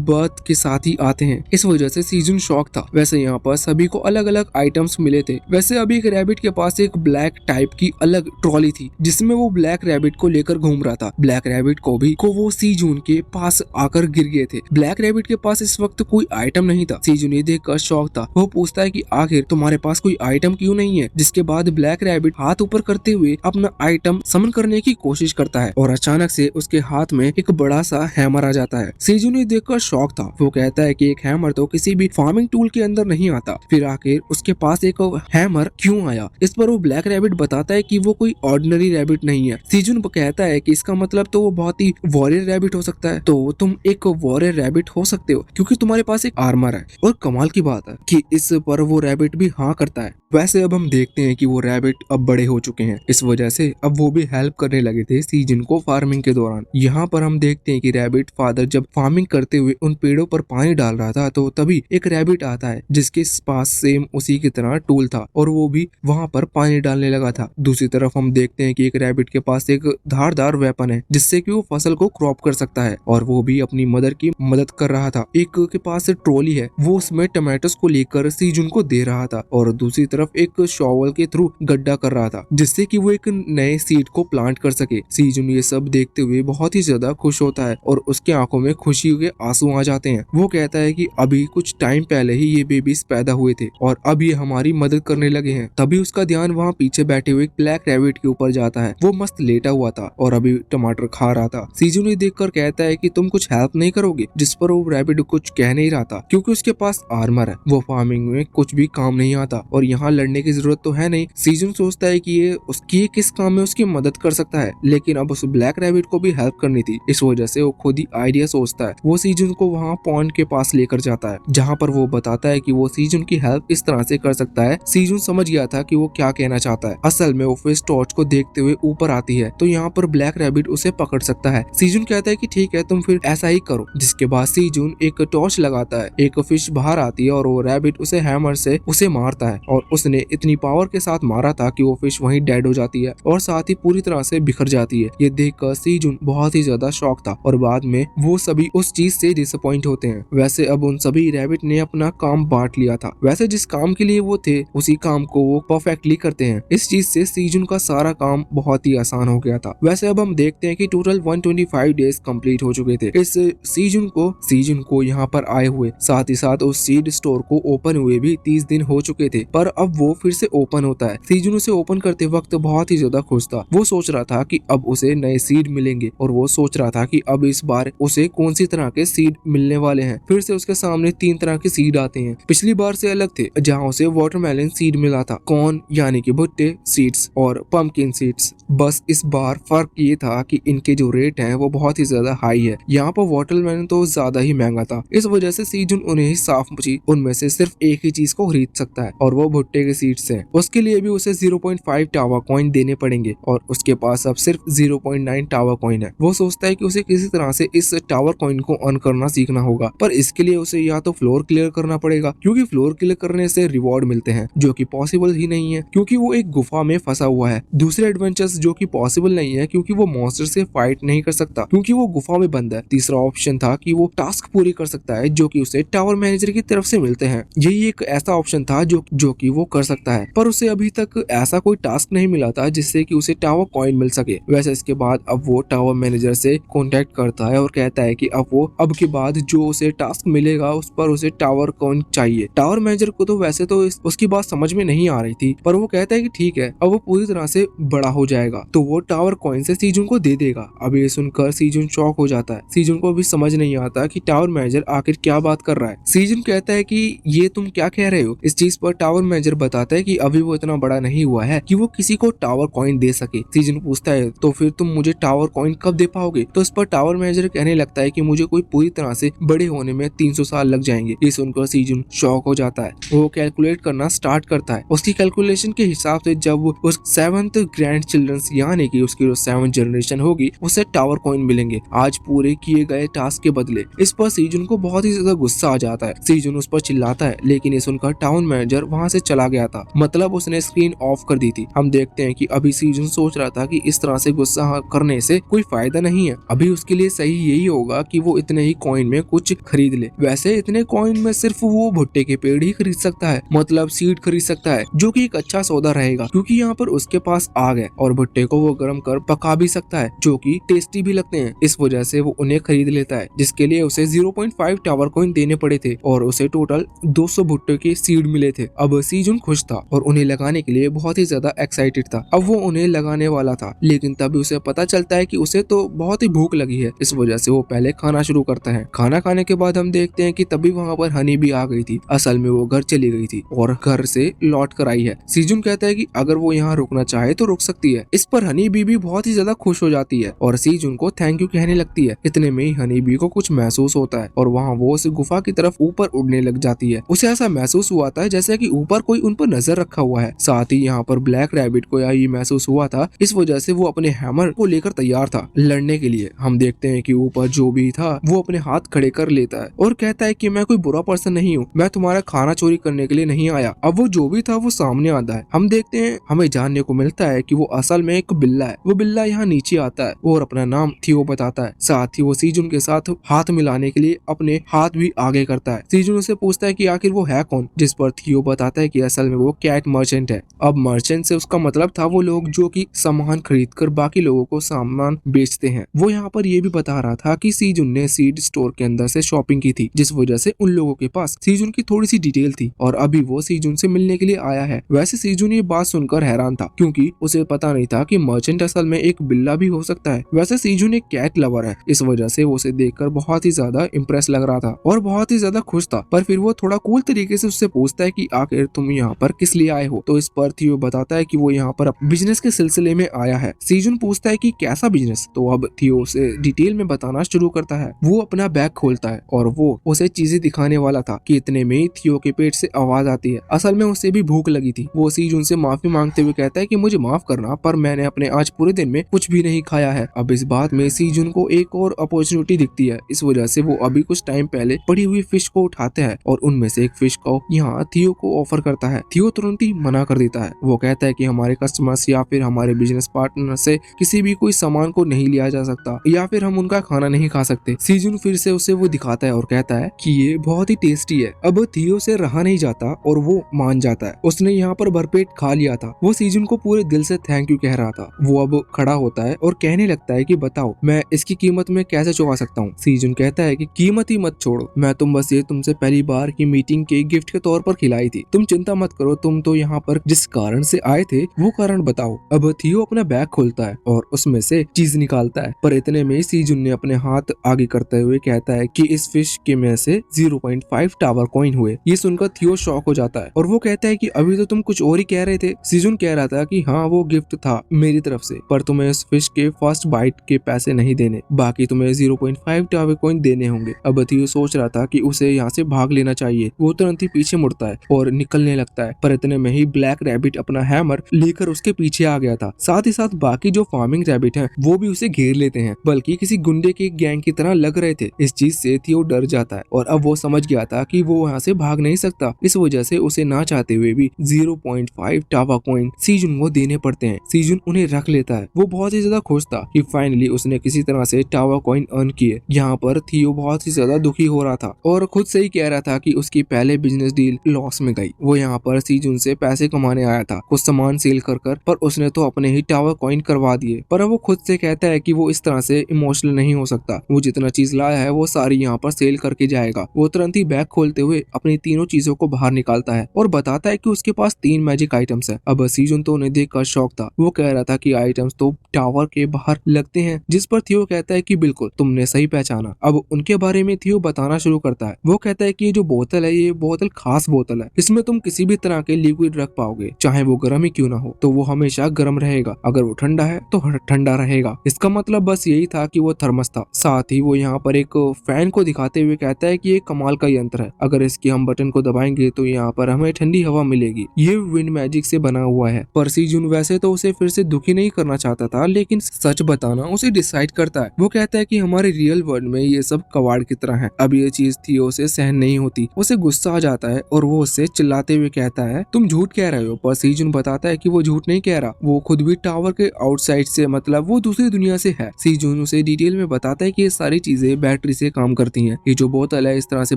बर्थ के साथ ही आते हैं। इस वजह से सीजन शॉक था। वैसे यहाँ पर सभी को अलग अलग आइटम्स मिले थे। वैसे अभी एक रैबिट के पास एक ब्लैक टाइप की अलग ट्रॉली थी, जिसमें वो ब्लैक रैबिट को लेकर घूम रहा था। ब्लैक रैबिट को वो सीजून के पास आकर गिर गए थे। ब्लैक रैबिट के पास इस वक्त कोई आइटम नहीं था। सीजून ये देखकर शॉक था। वो पूछता है कि आखिर तुम्हारे पास कोई आइटम क्यों नहीं है, जिसके बाद ब्लैक रैबिट हाथ ऊपर करते हुए अपना आइटम समन करने की कोशिश करता है और अचानक से उसके हाथ में एक बड़ा सा हैमर आ जाता है। सीजून ये देखकर शॉक था। वो कहता है कि एक हैमर तो किसी भी फार्मिंग टूल के अंदर नहीं आता, फिर आखिर उसके पास एक हैमर क्यों आया। इस पर वो ब्लैक रैबिट बताता है कि वो कोई ऑर्डिनरी रैबिट नहीं है। सीजून कहता है कि इसका मतलब तो वो बहुत ही वॉरियर रैबिट हो सकता है। तो तुम एक वॉरियर रैबिट हो सकते हो क्योंकि तुम्हारे पास एक आर्मर है। और कमाल की बात है कि इस पर वो रैबिट भी हाँ करता है। वैसे अब हम देखते हैं कि वो रैबिट अब बड़े हो चुके हैं। इस वजह से अब वो भी हेल्प करने लगे थे सीजन को फार्मिंग के दौरान। यहाँ पर हम देखते हैं कि रैबिट फादर जब फार्मिंग करते हुए उन पेड़ों पर पानी डाल रहा था, तो तभी एक रैबिट आता है जिसके पास सेम उसी की तरह टूल था और वो भी वहाँ पर पानी डालने लगा था। दूसरी तरफ हम देखते हैं कि एक रैबिट के पास एक धारदार वेपन है जिससे कि वो फसल को क्रॉप कर सकता है और वो भी अपनी मदर की मदद कर रहा था। एक के पास ट्रॉली है, वो उसमें टमाटोस को लेकर सीजन को दे रहा था और दूसरी तरफ एक शॉवल के थ्रू गड्ढा कर रहा था जिससे कि वो एक नए सीड को प्लांट कर सके। सीजन ये सब देखते हुए बहुत ही ज्यादा खुश होता है और उसके आंखों में खुशी के आंसू आ जाते हैं। वो कहता है कि अभी कुछ टाइम पहले ही ये बेबीज पैदा हुए थे और अब ये हमारी मदद करने लगे हैं। तभी उसका ध्यान वहाँ पीछे बैठे हुए एक ब्लैक रैबिट के ऊपर जाता है। वो मस्त लेटा हुआ था और अभी टमाटर खा रहा था। सीजन ये देखकर कहता है कि तुम कुछ हेल्प नहीं करोगे, जिस पर वो रैबिट कुछ कह नहीं रहा था क्योंकि उसके पास आर्मर है। वो फार्मिंग में कुछ भी काम नहीं आता और यहाँ लड़ने की जरूरत तो है नहीं। सीजन सोचता है कि ये किस काम में उसकी मदद कर सकता है, लेकिन अब उस ब्लैक रैबिट को भी हेल्प करनी थी। इस वजह से वो खुद ही आइडिया सोचता है। वो सीजन को वहाँ पॉन्ड के पास लेकर जाता है जहाँ पर वो बताता है कि वो सीजन की हेल्प इस तरह से कर सकता है। सीजन समझ गया था कि वो क्या कहना चाहता है। असल में वो फिश टॉर्च को देखते हुए ऊपर आती है तो यहाँ पर ब्लैक रैबिट उसे पकड़ सकता है। सीजन कहता है कि ठीक है, तुम फिर ऐसा ही करो। जिसके बाद सीजन एक टॉर्च लगाता है, एक फिश बाहर आती है और वो रैबिट उसे हैमर से उसे मारता है और उसने इतनी पावर के साथ मारा था कि वो फिश वहीं डेड हो जाती है और साथ ही पूरी तरह से बिखर जाती है। ये देखकर सीजन बहुत ही ज्यादा शॉक था और बाद में वो सभी उस चीज से डिसअपॉइंट होते हैं। वैसे अब उन सभी रैबिट ने अपना काम बांट लिया था। वैसे जिस काम के लिए वो थे उसी काम को वो पफ परफेक्टली करते हैं। इस चीज से सीजन का सारा काम बहुत ही आसान हो गया था। वैसे अब हम देखते हैं कि टोटल 125 डेज कंप्लीट हो चुके थे इस सीजन को यहाँ पर आए हुए। साथ ही साथ उस सीड स्टोर को ओपन हुए भी 30 दिन हो चुके थे, पर अब वो फिर से ओपन होता है। सीजन उसे ओपन करते वक्त बहुत ही ज्यादा खुश था। वो सोच रहा था कि अब उसे नए सीड मिलेंगे और वो सोच रहा था कि अब इस बार उसे कौन सी तरह के सीड मिलने वाले हैं। फिर से उसके सामने 3 तरह के सीड आते हैं, पिछली बार से अलग थे, जहाँ उसे वाटरमेलन सीड मिला था, कॉर्न यानी कि भुट्टे सीड्स और पंपकिन सीड्स। बस इस बार फर्क ये था कि इनके जो रेट हैं वो बहुत ही ज्यादा हाई है। यहाँ पर वाटरमेलन तो ज्यादा ही महंगा था, इस वजह से सीजन उन्हें साफ मुझी उनमें से सिर्फ एक ही चीज को खरीद सकता है और वो भुट्टे के सीड्स हैं। उसके लिए भी उसे 0.5 टावा कॉइन देने पड़ेंगे और उसके पास अब सिर्फ 0.9 टावा कॉइन है। वो सोचता है कि उसे किसी तरह से इस टावर कॉइन को अर्न करना सीखना होगा, पर इसके लिए उसे या तो फ्लोर क्लियर करना पड़ेगा, क्योंकि फ्लोर क्लियर करने से रिवॉर्ड मिलते हैं, जो कि पॉसिबल ही नहीं है क्योंकि वो एक गुफा में फंसा हुआ है। दूसरे एडवेंचर्स जो कि पॉसिबल नहीं है क्योंकि वो मॉन्स्टर से फाइट नहीं कर सकता क्योंकि वो गुफा में बंद है। तीसरा ऑप्शन था कि वो टास्क पूरी कर सकता है जो कि उसे टावर मैनेजर की तरफ से मिलते हैं। यही एक ऐसा ऑप्शन था जो कि वो कर सकता है, पर उसे अभी तक ऐसा कोई टास्क नहीं मिला था जिससे कि उसे टावर कॉइन मिल सके। वैसे इसके बाद अब वो टावर मैनेजर से कांटेक्ट करता है और कहता है कि अब के बाद जो उसे टास्क मिलेगा उस पर उसे टावर कॉइन चाहिए। टावर मैनेजर को तो वैसे तो उसकी बात समझ में नहीं आ रही थी, पर वो कहता है कि ठीक है, अब वो पूरी तरह से बड़ा हो जाएगा तो वो टावर कॉइन से सीजन को दे देगा। अब ये सुनकर सीजन शॉक हो जाता है। सीजन को भी समझ नहीं आता कि टावर मैनेजर आखिर क्या बात कर रहा है। सीजन कहता है कि ये तुम क्या कह रहे हो। इस चीज पर टावर मैनेजर बताता है कि अभी वो इतना बड़ा नहीं हुआ है कि वो किसी को टावर कॉइन दे सके। सीजन पूछता है तो फिर तुम मुझे टावर कॉइन कब दे पाओगे। तो इस पर टावर मैनेजर कहने लगता है कि मुझे कोई पूरी तरह से बड़े होने में 300 साल लग जाएंगे। ये सुनकर सीजन शॉक हो जाता है। वो कैलकुलेट करना स्टार्ट करता है। उसकी कैलकुलेशन के हिसाब से जब उस 7th ग्रैंड चिल्ड्रंस यानी कि उसकी जो 7th जनरेशन होगी उसे टावर कॉइन मिलेंगे आज पूरे किए गए टास्क के बदले। इस पर सीजन को बहुत ही ज्यादा गुस्सा आ जाता है। सीजन उस पर चिल्लाता है, लेकिन ये सुनकर टाउन मैनेजर वहाँ से चला गया था, मतलब उसने स्क्रीन ऑफ कर दी थी। हम देखते हैं कि अभी सीजन सोच रहा था कि इस तरह से गुस्सा करने से कोई फायदा नहीं है। अभी उसके लिए सही यही होगा कि वो इतने ही कॉइन में कुछ खरीद ले। वैसे इतने कॉइन में सिर्फ वो भुट्टे के पेड़ ही खरीद सकता है, मतलब सीड खरीद सकता है, जो कि एक अच्छा सौदा रहेगा क्योंकि यहाँ पर उसके पास आग है और भुट्टे को वो गर्म कर पका भी सकता है, जो कि टेस्टी भी लगते हैं। इस वजह से वो उन्हें खरीद लेता है, जिसके लिए उसे 0.5 टावर कॉइन देने पड़े थे और उसे टोटल 200 भुट्टे के सीड मिले थे। अब सीजन खुश था और उन्हें लगाने के लिए बहुत ही ज्यादा एक्साइटेड था। अब वो उन्हें लगाने वाला था, लेकिन तभी उसे पता चलता है कि उसे तो बहुत ही भूख लगी है। इस वजह से वो पहले खाना शुरू करता है। खाना खाने के बाद हम देखते हैं कि तभी वहाँ पर हनी भी आ गई थी। असल में वो घर चली गई थी और घर से लौट कर आई है। सीजन कहता है कि अगर वो यहाँ रुकना चाहे तो रुक सकती है। इस पर हनी बी भी बहुत ही ज्यादा खुश हो जाती है और सीजन को थैंक यू कहने लगती है। इतने में ही हनी बी को कुछ महसूस होता है और वहाँ वो उस गुफा की तरफ ऊपर उड़ने लग जाती है। उसे ऐसा महसूस हुआ था जैसे कि ऊपर कोई उन पर नजर रखा हुआ है। साथ ही यहाँ पर ब्लैक रैबिट को यही महसूस हुआ था, इस वजह से वो अपने हैमर को लेकर तैयार था लड़ने के लिए। हम देखते हैं कि ऊपर जो भी था वो अपने हाथ खड़े कर लेता है और कहता है कि मैं कोई बुरा पर्सन नहीं हूँ, मैं तुम्हारा खाना चोरी करने के लिए नहीं आया। अब वो जो भी था वो सामने आता है। हम देखते हैं, हमें जानने को मिलता है कि वो असल में एक बिल्ला है। वो बिल्ला यहाँ नीचे आता है और अपना नाम थियो बताता है। साथ ही वो सीजन के साथ हाथ मिलाने के लिए अपने हाथ भी आगे करता है। सीजन उसे पूछता है कि आखिर वो है कौन, जिस पर थियो बताता है कि असल में वो कैट मर्चेंट है। अब मर्चेंट से उसका मतलब था वो लोग जो कि सामान खरीद कर बाकी लोगों को सामान बेचते हैं। वो यहाँ पर ये भी बता रहा था कि सीजन ने सीड स्टोर के अंदर से शॉपिंग की थी, जिस वजह से उन लोगों के पास सीजन की थोड़ी सी डिटेल थी और अभी वो सीजन से मिलने के लिए आया है। वैसे सीजन ये बात सुनकर हैरान था क्योंकि उसे पता नहीं था कि मर्चेंट असल में एक बिल्ला भी हो सकता है। वैसे सीजन एक कैट लवर है, इस वजह से वो उसे देखकर बहुत ही ज्यादा इम्प्रेस लग रहा था और बहुत ही ज्यादा खुश था। पर फिर वो थोड़ा कूल तरीके से उससे पूछता है कि आखिर तुम यहाँ पर किस लिए आए हो। तो इस पर थियो बताता है कि वो यहाँ पर बिजनेस के सिलसिले में आया है। सीजन पूछता है कि कैसा बिजनेस। तो अब थियो उसे डिटेल में बताना शुरू करता है। वो अपना बैग खोलता है और वो उसे चीजें दिखाने वाला था कि इतने में ही थियो के पेट से आवाज आती है। असल में उसे भी भूख लगी थी। वो सीजन से माफी मांगते हुए कहता है कि मुझे माफ करना, पर मैंने अपने आज पूरे दिन में कुछ भी नहीं खाया है। अब इस बात में सीजन को एक और अपॉर्चुनिटी दिखती है। इस वजह से वो अभी कुछ टाइम पहले पड़ी हुई फिश को उठाते हैं और उनमें से एक फिश को यहाँ थियो को ऑफर करता है। थियो तुरंत ही मना कर देता है। वो कहता है कि हमारे कस्टमर्स या फिर हमारे बिजनेस पार्टनर से किसी भी कोई सामान को नहीं लिया जा सकता या फिर हम उनका खाना नहीं खा सकते। सीजन फिर से उसे वो दिखाता है और कहता है कि ये बहुत ही टेस्टी है। अब थियो से रहा नहीं जाता और वो मान जाता है। उसने यहाँ पर भरपेट खा लिया था। वो सीजन को पूरे दिल से थैंक यू कह रहा था। वो अब खड़ा होता है और कहने लगता है कि बताओ मैं इसकी कीमत में कैसे चुका सकता हूँ। सीजन कहता है कि कीमत ही मत छोड़ो, मैं बस ये तुमसे पहली बार की मीटिंग के गिफ्ट के तौर पर खिलाई थी। तुम चिंता मत करो, तुम तो यहाँ पर जिस कारण से आए थे वो कारण बताओ। अब थियो अपना बैग खोलता है और उसमें से चीज निकालता है, पर इतने में सीजन ने अपने हाथ आगे करते हुए कहता है कि इस फिश के में से 0.5 टावर कॉइन हुए। ये सुनकर थियो शॉक हो जाता है और वो कहता है कि अभी तो तुम कुछ और ही कह रहे थे। सीजन कह रहा था कि हाँ वो गिफ्ट था मेरी तरफ से, पर तुम्हें इस फिश के फर्स्ट बाइट के पैसे नहीं देने, बाकी तुम्हें 0.5 टावर कॉइन देने होंगे। अब थियो सोच रहा था कि उसे यहाँ से भाग लेना चाहिए। वो तुरंत ही पीछे मुड़ता है और निकलने लगता है, पर इतने में ही ब्लैक रैबिट अपना हैमर लेकर उसके पीछे आ गया था। साथ ही साथ बाकी जो फार्मिंग रैबिट हैं वो भी उसे घेर लेते हैं, बल्कि किसी गुंडे के गैंग की तरह लग रहे थे। इस चीज से थियो डर जाता है और अब वो समझ गया था कि वो यहाँ से भाग नहीं सकता। इस वजह से उसे ना चाहते हुए भी 0.5 टावा कॉइन सीजन को देने पड़ते हैं। सीजन उन्हें रख लेता है। वो बहुत ही ज्यादा खुश था कि फाइनली उसने किसी तरह से टावा कॉइन अर्न किए। यहाँ पर थियो बहुत ही ज्यादा दुखी हो रहा था और खुद से ही कह रहा था कि उसकी पहले बिजनेस डील लॉस में गई। वो यहाँ पर सीजन से पैसे कमाने आया था, कुछ सामान सेल कर पर उसने तो अपने ही टावर कॉइन करवा दिए। पर अब वो खुद से कहता है कि वो इस तरह से इमोशनल नहीं हो सकता। वो जितना चीज लाया है वो सारी यहाँ पर सेल करके जाएगा। वो तुरंत ही बैग खोलते हुए अपनी तीनों चीजों को बाहर निकालता है और बताता है कि उसके पास 3 मैजिक आइटम्स है। अब सीजन तो उन्हें देखकर शौक था। वो कह रहा था कि आइटम्स तो टावर के बाहर लगते हैं, जिस पर थियो कहता है कि बिल्कुल तुमने सही पहचाना। अब उनके बारे में थियो बताना शुरू करता है। वो कहता है कि ये जो बोतल है ये बोतल खास बोतल है, इसमें तुम किसी भी तरह के लिक्विड रख पाओगे, चाहे वो गर्म ही क्यों ना हो, तो वो हमेशा गर्म रहेगा। अगर वो ठंडा है तो ठंडा रहेगा। इसका मतलब बस यही था कि वो थर्मस था। साथ ही वो यहाँ पर एक फैन को दिखाते हुए कहता है कि ये कमाल का यंत्र है, अगर इसके हम बटन को दबाएंगे तो यहाँ पर हमें ठंडी हवा मिलेगी। ये विंड मैजिक से बना हुआ है। पर सीजन वैसे तो उसे फिर से दुखी नहीं करना चाहता था, लेकिन सच बताना उसे डिसाइड करता है। वो कहता है कि हमारे रियल वर्ल्ड में ये सब कबाड़ की तरह है। अब ये चीज थियो से सहन नहीं होती। उसे गुस्सा आ जाता है और वो उससे चिल्लाते हुए कहता है तुम झूठ कह रहे हो। पर सीजन बताता है कि वो झूठ नहीं कह रहा, वो खुद भी टावर के आउटसाइड से, मतलब वो दूसरी दुनिया से है। सीजन उसे डिटेल में बताता है कि ये सारी चीजें बैटरी से काम करती हैं। ये जो बोतल है इस तरह से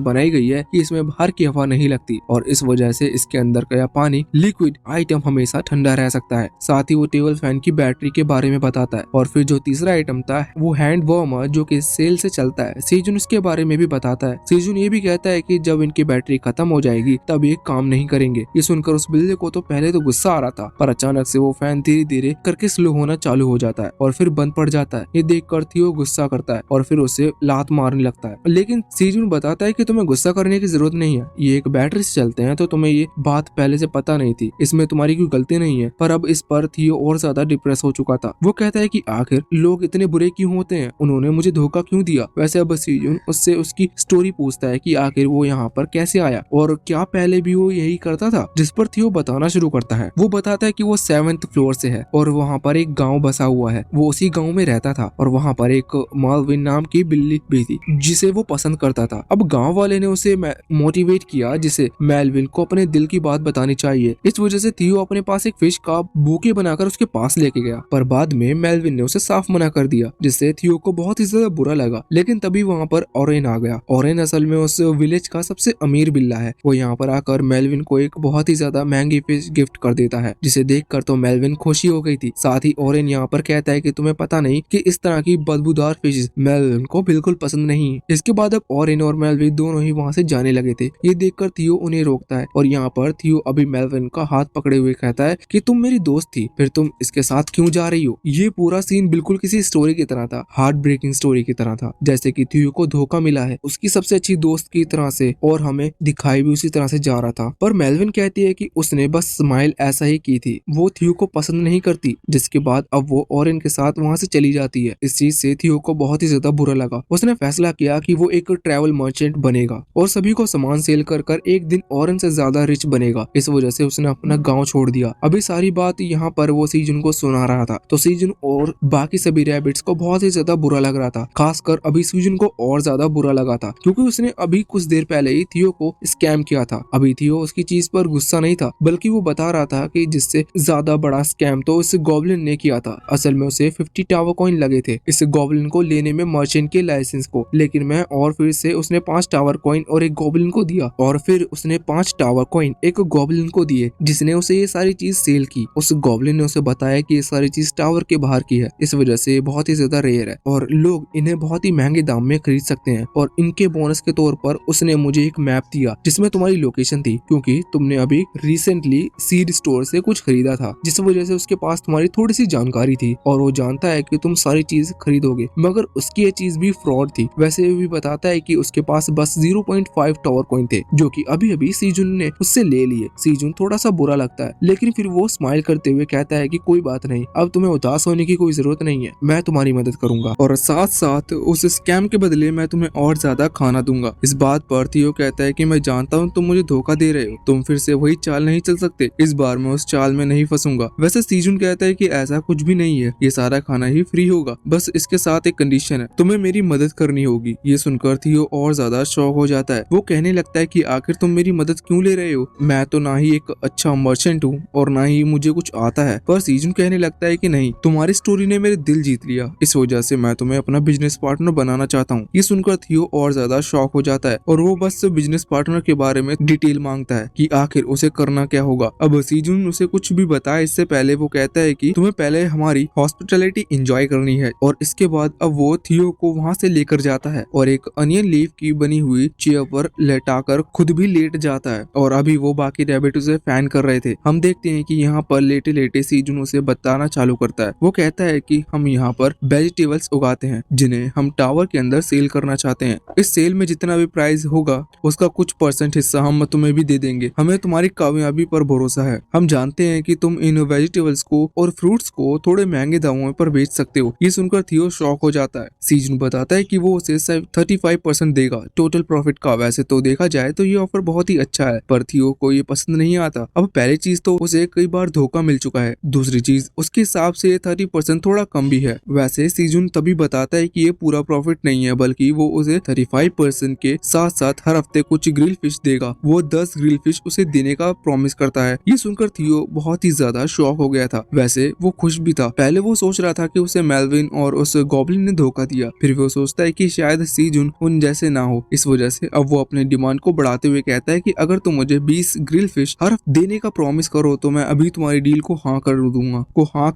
बनाई गई है कि इसमें बाहर की हवा नहीं लगती और इस वजह से इसके अंदर का पानी लिक्विड आइटम हमेशा ठंडा रह सकता है। साथ ही वो टेबल फैन की बैटरी के बारे में बताता है और फिर जो तीसरा आइटम था वो हैंड वार्मर जो कि सेल से चलता है। सीजन इसके बारे में भी बताता है। सीजन ये भी कहता है कि जब इनकी बैटरी खत्म हो जाएगी तब ये काम नहीं करेंगे। ये सुनकर उस बिल्ली को तो पहले तो गुस्सा आ रहा था, पर अचानक से वो फैन धीरे धीरे करके स्लो होना चालू हो जाता है और फिर बंद पड़ जाता है। ये देखकर थियो गुस्सा करता है और फिर उसे लात मारने लगता है। लेकिन सीजन बताता है कि तुम्हें गुस्सा करने की जरूरत नहीं है, ये एक बैटरी से चलते हैं तो तुम्हें ये बात पहले से पता नहीं थी, इसमें तुम्हारी कोई गलती नहीं है। पर अब इस पर थियो और ज्यादा डिप्रेस हो चुका था। वो कहता है कि आखिर लोग इतने बुरे क्यों होते हैं, उन्होंने मुझे धोखा क्यों दिया। वैसे अब सीजन उससे उसकी स्टोरी पूछता है कि आखिर वो यहाँ पर कैसे आया और क्या पहले भी वो यही करता था, जिस पर थियो बताना शुरू करता है। वो बताता है कि वो 7th फ्लोर से है और वहाँ पर एक गांव बसा हुआ है। वो उसी गांव में रहता था और वहाँ पर एक मालविन नाम की बिल्ली भी थी जिसे वो पसंद करता था। अब गांव वाले ने उसे मोटिवेट किया जिसे मेलविन को अपने दिल की बात बतानी चाहिए। इस वजह से थियो अपने पास एक फिश का बुके बनाकर उसके पास लेके गया, पर बाद में मेलविन ने उसे साफ मना कर दिया, जिससे थियो को बहुत ही ज्यादा बुरा लगा। लेकिन तभी वहाँ पर ओरेन आ गया। ओरेन असल में उस विलेज का सबसे अमीर बिल्ला है। वो यहाँ पर आकर मेलविन को एक बहुत ही ज्यादा महंगी फिश गिफ्ट कर देता है, जिसे देखकर तो मेलविन खुशी हो गई थी। साथ ही ओरेन यहाँ पर कहता है कि तुम्हें पता नहीं कि इस तरह की बदबूदार फिश मेलविन को बिल्कुल पसंद नहीं है। इसके बाद अब ओरेन और मेलविन दोनों ही वहाँ से जाने लगे थे। ये देखकर थियो उन्हें रोकता है और यहाँ पर थियो अभी मेलविन का हाथ पकड़े हुए कहता है कि तुम मेरी दोस्त थी, फिर तुम इसके साथ क्यों जा रही हो। ये पूरा सीन बिल्कुल किसी स्टोरी की तरह था, हार्ट ब्रेकिंग स्टोरी की तरह था, जैसे कि थियो को धोखा मिला है उसकी सबसे अच्छी दोस्त की तरह से और हमें दिखाई भी उसी तरह से जा रहा था। पर मेलविन कहती है कि उसने बस स्माइल ऐसा ही की थी, वो थियो को पसंद नहीं करती। जिसके बाद अब वो ओरेन के साथ वहाँ से चली जाती है। इस चीज से थियो को बहुत ही ज्यादा बुरा लगा। उसने फैसला किया कि वो एक ट्रैवल मर्चेंट बनेगा और सभी को सामान सेल कर कर एक दिन ओरेन से ज्यादा रिच बनेगा। इस वजह से उसने अपना गाँव छोड़ दिया। अभी सारी बात यहाँ पर वो सीजन को सुना रहा था, तो सीजन और बाकी सभी रैबिट्स को बहुत ही ज्यादा बुरा लग रहा था। खासकर अभी सीजन को और ज्यादा बुरा लगा था क्योंकि उसने अभी कुछ देर पहले ही थियो को स्कैम किया था। अभी थियो उसकी चीज पर गुस्सा नहीं था, बल्कि वो बता रहा था कि जिससे ज्यादा बड़ा स्कैम तो इस गॉब्लिन ने किया था। असल में उसे 50 टावर कॉइन लगे थे इस गॉब्लिन को लेने में मर्चेंट के लाइसेंस को, लेकिन मैं और फिर से उसने 5 टावर कॉइन और एक गॉब्लिन को दिया और फिर उसने 5 टावर कॉइन एक गॉब्लिन को दिए जिसने उसे ये सारी चीज सेल की। उस गॉब्लिन ने उसे बताया कि ये सारी चीज टावर के बाहर की है, इस वजह से बहुत ही ज्यादा रेयर है और लोग इन्हें बहुत ही महंगे दाम में खरीद सकते हैं। और इनके बोनस के तौर पर उसने मुझे एक मैप दिया जिसमें तुम्हारी लोकेशन थी, क्योंकि तुमने अभी रिसेंटली सीड स्टोर से कुछ खरीदा था, जिस वजह से उसके पास तुम्हारी थोड़ी सी जानकारी थी और वो जानता है कि तुम सारी चीज खरीदोगे। मगर उसकी ये चीज भी फ्रॉड थी। वैसे भी बताता है कि उसके पास बस 0.5 टावर कॉइन थे जो कि अभी अभी सीजुन ने उससे ले लिए। सीजुन थोड़ा सा बुरा लगता है, लेकिन फिर वो स्माइल करते हुए कहता है कि कोई बात नहीं, अब तुम्हें उदास होने की कोई जरूरत नहीं है, मैं तुम्हारी मदद करूंगा और साथ साथ उस स्कैम के बदले मैं तुम्हें और ज्यादा खाना दूंगा। इस बात पर थियो कहता है कि मैं जानता हूँ तुम मुझे धोखा दे रहे हो, तुम फिर से वही चाल नहीं चल सकते, इस बार मैं उस चाल में नहीं फंसूंगा। वैसे सीजुन कहता है कि ऐसा कुछ भी नहीं है, ये सारा खाना ही फ्री होगा, बस इसके साथ एक कंडीशन है, तुम्हें मेरी मदद करनी होगी। ये सुनकर थियो और ज्यादा शौक हो जाता है। वो कहने लगता है कि आखिर तुम मेरी मदद क्यों ले रहे हो, मैं तो ना ही एक अच्छा मर्चेंट हूँ और ना ही मुझे कुछ आता है। पर सीजुन कहने लगता है कि नहीं, तुम्हारी स्टोरी ने मेरे दिल जीत लिया, इस वजह से मैं तुम्हें अपना बिजनेस पार्टनर बनाना चाहता हूँ। ये सुनकर थियो और ज्यादा शॉक हो जाता है और वो बस बिजनेस पार्टनर के बारे में डिटेल मांगता है कि आखिर उसे करना क्या होगा। अब सीजुन उसे कुछ भी बताए इससे पहले वो कहता है कि तुम्हें पहले हमारी हॉस्पिटैलिटी एंजॉय करनी है और इसके बाद अब वो थियो को वहाँ से लेकर जाता है और एक अनियन लीफ की बनी हुई चेयर पर लेटाकर खुद भी लेट जाता है और अभी वो बाकी रैबिट उसे फैन कर रहे थे। हम देखते हैं कि यहाँ पर लेटे लेटे सीजुन उसे बताना चालू करता है। वो कहता है कि हम यहाँ पर वेजिटेबल्स उगाते हैं जिन्हें हम टावर के अंदर सेल करना चाहते हैं। इस सेल में जितना भी प्राइस होगा उसका कुछ % हिस्सा हम तुम्हें भी दे देंगे। हमें तुम्हारी कामयाबी पर भरोसा है। हम जानते हैं कि तुम इन वेजिटेबल्स को और फ्रूट्स को थोड़े महंगे दामों पर बेच सकते हो। ये सुनकर थियो शॉक हो जाता है। सीजन बताता है कि वो उसे सिर्फ 35% देगा टोटल प्रॉफिट का। वैसे तो देखा जाए तो ये ऑफर बहुत ही अच्छा है, पर थियो को ये पसंद नहीं आता। अब पहली चीज तो उसे कई बार धोखा मिल चुका है, दूसरी चीज उसके हिसाब से 30% थोड़ा कम भी है। वैसे सीजन तभी बताता है कि ये पूरा प्रॉफिट नहीं है, बल्कि वो उसे 35% के साथ साथ हर हफ्ते कुछ ग्रिल फिश देगा। वो 10 ग्रिल फिश उसे देने का प्रॉमिस करता है। ये सुनकर थियो बहुत ही ज्यादा शॉक हो गया था। वैसे वो खुश भी था। पहले वो सोच रहा था कि उसे मेल्विन और उस गॉब्लिन ने धोखा दिया, फिर वो सोचता है कि शायद सीजुन उन जैसे ना हो। इस वजह से अब वो अपने डिमांड को बढ़ाते हुए कहता है कि अगर तुम मुझे 20 ग्रिल फिश हर हफ्ते देने का प्रॉमिस करो तो मैं अभी तुम्हारी डील को हाँ